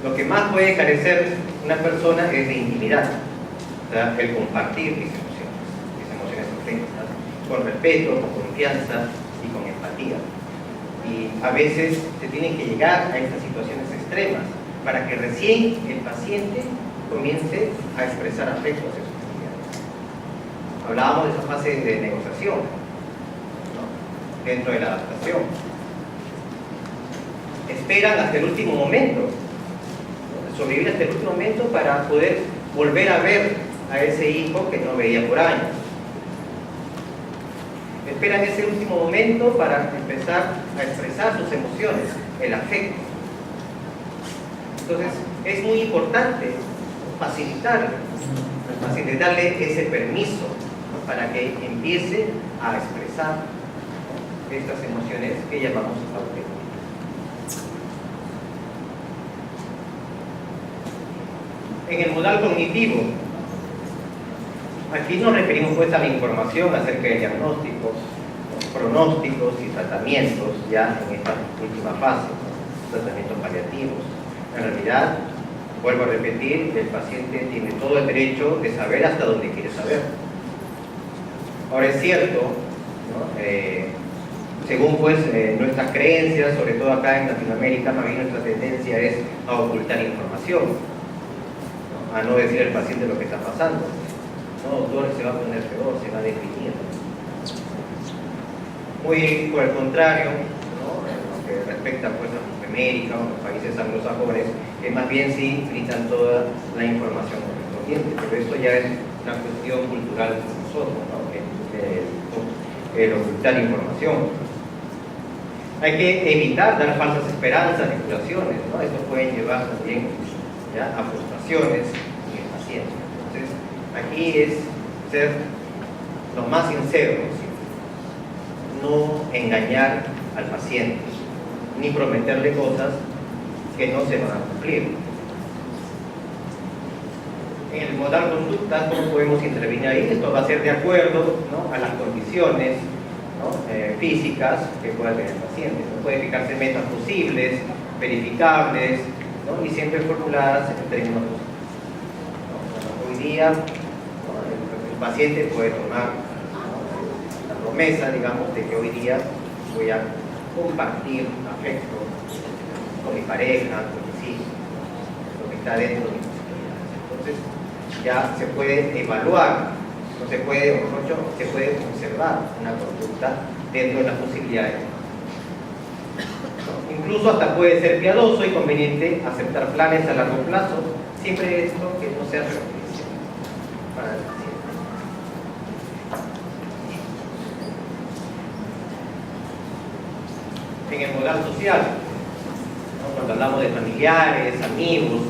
lo que más puede carecer una persona es de intimidad. O sea, el compartir mis emociones auténticas, con respeto, con confianza y con empatía. Y a veces se tienen que llegar a estas situaciones extremas para que recién el paciente comience a expresar afecto hacia sus familiares. Hablábamos de esa fase de negociación, ¿no?, dentro de la adaptación. Esperan hasta el último momento, ¿no?, sobrevivir hasta el último momento para poder volver a ver a ese hijo que no veía por años. Esperan ese último momento para empezar a expresar sus emociones, el afecto. Entonces, es muy importante facilitar al paciente, darle ese permiso, ¿no?, para que empiece a expresar, ¿no?, estas emociones que llamamos auténticas. En el modal cognitivo, aquí nos referimos pues a la información acerca de diagnósticos, pronósticos y tratamientos ya en esta última fase, ¿no?, tratamientos paliativos. En realidad, vuelvo a repetir, el paciente tiene todo el derecho de saber hasta dónde quiere saber. Ahora es cierto, ¿no?, según pues nuestras creencias, sobre todo acá en Latinoamérica, más bien nuestra tendencia es a ocultar información, ¿no?, a no decir al paciente lo que está pasando. No, doctor, se va a poner peor, se va a deprimir. Muy por el contrario, ¿no?, en lo que respecta pues a América o los países anglosajones, que más bien sí brindan toda la información correspondiente, pero esto ya es una cuestión cultural de nosotros, ¿no?, el ocultar información. Hay que evitar dar falsas esperanzas y curaciones, ¿no? Esto puede llevar también ya a frustraciones en el paciente. Entonces, aquí es ser lo más sincero posible, no engañar al paciente, ni prometerle cosas que no se van a cumplir. En el modal conducta, ¿cómo podemos intervenir ahí? Esto va a ser de acuerdo, ¿no?, a las condiciones, ¿no?, físicas que pueda tener el paciente. ¿No? Puede fijarse metas posibles, verificables, ¿no?, y siempre formuladas en términos posibles. ¿No? Hoy día, ¿no?, el paciente puede tomar, ¿no?, la promesa, digamos, de que hoy día voy a compartir afecto con mi pareja, con mis hijos. está dentro de mis posibilidades. Entonces ya se puede evaluar, no se puede, o mejor dicho, se puede observar una conducta dentro de las posibilidades. Incluso hasta puede ser piadoso y conveniente aceptar planes a largo plazo, siempre esto que no sea perjudicial para el paciente. En el modal social, ¿no? Cuando hablamos de familiares, amigos,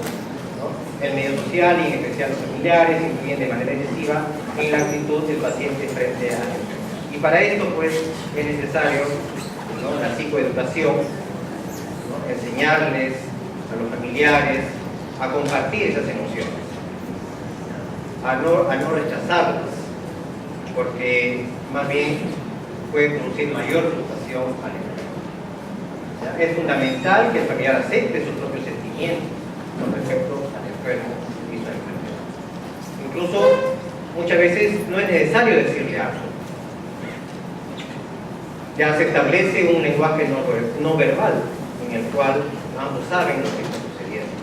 ¿no? El medio social y en especial los familiares influyen de manera decisiva en la actitud del paciente frente a él. Y para esto pues es necesario, ¿no?, la psicoeducación, ¿no?, enseñarles a los familiares a compartir esas emociones, a no rechazarlas, porque más bien puede producir mayor frustración al enfermo. Es fundamental que el familiar acepte sus propios sentimientos con respecto al enfermo y su enfermedad. Incluso muchas veces no es necesario decirle algo. Ya se establece un lenguaje no verbal en el cual ambos saben lo que está sucediendo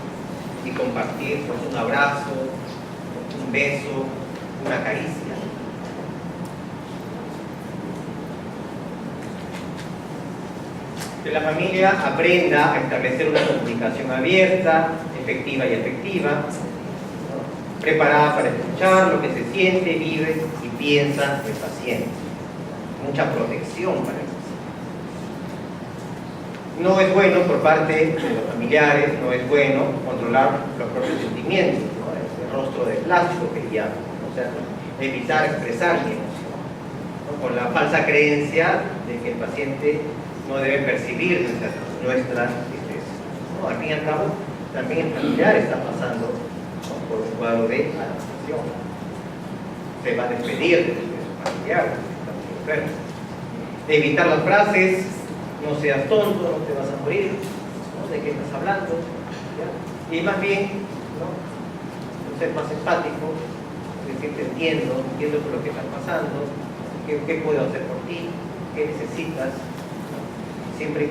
y compartir pues, un abrazo, un beso, una caricia. Que la familia aprenda a establecer una comunicación abierta, efectiva y afectiva, ¿no?, preparada para escuchar lo que se siente, vive y piensa el paciente. Mucha protección para el paciente. No es bueno por parte de los familiares, no es bueno controlar los propios sentimientos, ¿no?, el rostro de plástico que llaman, o sea, evitar expresar mi emoción, ¿no?, con la falsa creencia de que el paciente no debe percibir nuestra tristeza, ¿no? Al fin y al cabo, también el familiar está pasando, ¿no?, por un cuadro de adaptación. Se va a despedir de su familiar, está enfermo. Evitar las frases, no seas tonto, no te vas a morir, ¿no?, de qué estás hablando, ¿ya? Y más bien, ¿no?, ser más empático, decir te entiendo por lo que estás pasando, qué puedo hacer por ti, qué necesitas. Siempre,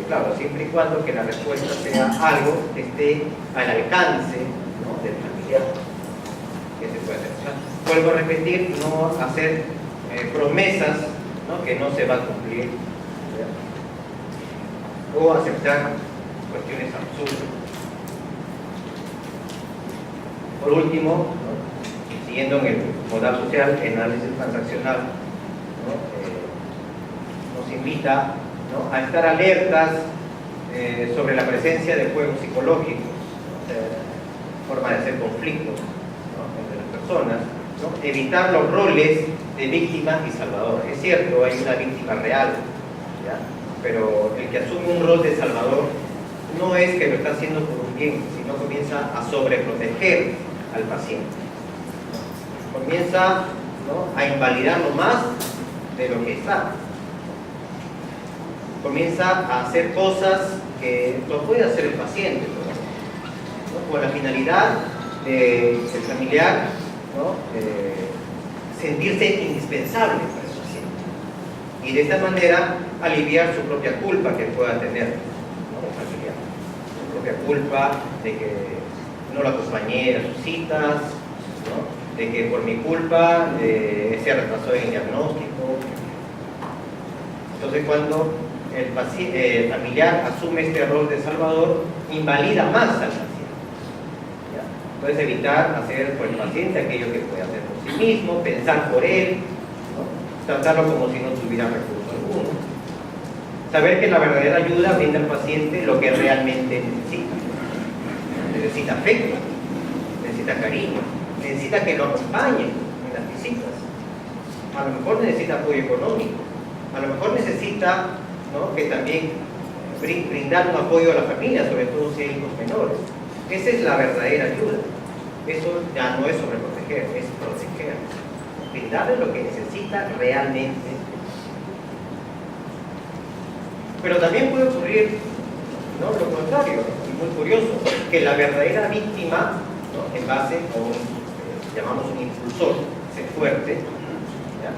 claro, siempre y cuando que la respuesta sea algo que esté al alcance, ¿no?, del familiar, que se puede hacer. Vuelvo a repetir, no hacer promesas, ¿no?, que no se va a cumplir, ¿ya?, o aceptar cuestiones absurdas. Por último, ¿no?, siguiendo en el modal social, el análisis transaccional, ¿no?, nos invita, ¿no?, a estar alertas sobre la presencia de juegos psicológicos, ¿no?, forma de hacer conflictos, ¿no?, entre las personas, ¿no?, evitar los roles de víctima y salvador. Es cierto, hay una víctima real, ¿ya?, pero el que asume un rol de salvador no es que lo está haciendo por un bien, sino comienza a sobreproteger al paciente, ¿no?, comienza, ¿no?, a invalidarlo más de lo que está. Comienza a hacer cosas que no puede hacer el paciente, ¿no?, con la finalidad del familiar, ¿no?, sentirse indispensable para el paciente y de esta manera aliviar su propia culpa que pueda tener, ¿no?, el familiar, su propia culpa de que no lo acompañé a sus citas, ¿no?, de que por mi culpa se retrasó en el diagnóstico. Entonces cuando el familiar asume este rol de salvador, invalida más al paciente, ¿ya? Puedes evitar hacer por el paciente aquello que puede hacer por sí mismo, pensar por él, ¿no?, tratarlo como si no tuviera recurso alguno. Saber que la verdadera ayuda brinda al paciente lo que realmente necesita. Necesita afecto, necesita cariño, necesita que lo acompañen en las visitas. A lo mejor necesita apoyo económico, a lo mejor necesita, ¿no?, que también brindar un apoyo a la familia, sobre todo si hay hijos menores. Esa es la verdadera ayuda. Eso ya no es sobreproteger, es proteger. Brindarle lo que necesita realmente. Pero también puede ocurrir, ¿no?, lo contrario, y muy curioso, que la verdadera víctima, ¿no?, en base a un, llamamos un impulsor, ser fuerte, ¿ya?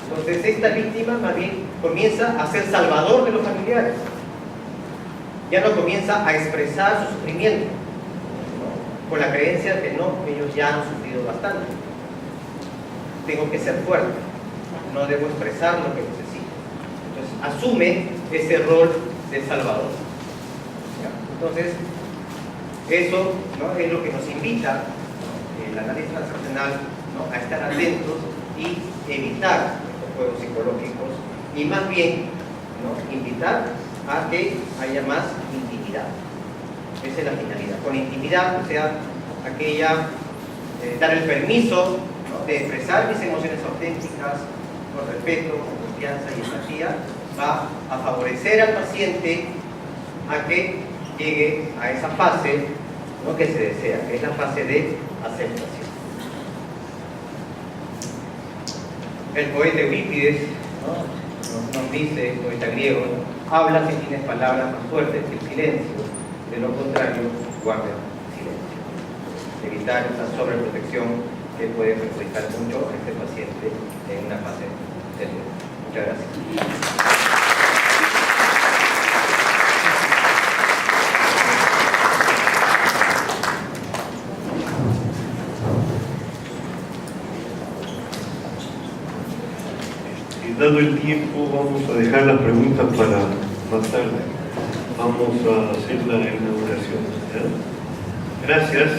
Entonces esta víctima más bien comienza a ser salvador de los familiares, ya no comienza a expresar su sufrimiento, ¿no?, con la creencia de que no, ellos ya han sufrido bastante. Tengo que ser fuerte, no debo expresar lo que necesito. Entonces, asume ese rol de salvador. ¿Ya? Entonces, eso, ¿no?, es lo que nos invita, ¿no?, el análisis transaccional, ¿no?, a estar atentos y evitar estos juegos psicológicos y más bien, ¿no?, invitar a que haya más intimidad. Esa es la finalidad. Con intimidad, o sea, aquella, dar el permiso, ¿no?, de expresar mis emociones auténticas con respeto, con confianza y empatía, va a favorecer al paciente a que llegue a esa fase, ¿no?, que se desea, que es la fase de aceptación. El poeta Eurípides, ¿no?, nos dice, el poeta griego, habla si tienes palabras más fuertes que el silencio, de lo contrario, guarda silencio. Evitar esa sobreprotección que puede perjudicar mucho a este paciente en una fase del duelo. Muchas gracias. Dado el tiempo, vamos a dejar las preguntas para más tarde. Vamos a hacer la inauguración. ¿Ya? Gracias.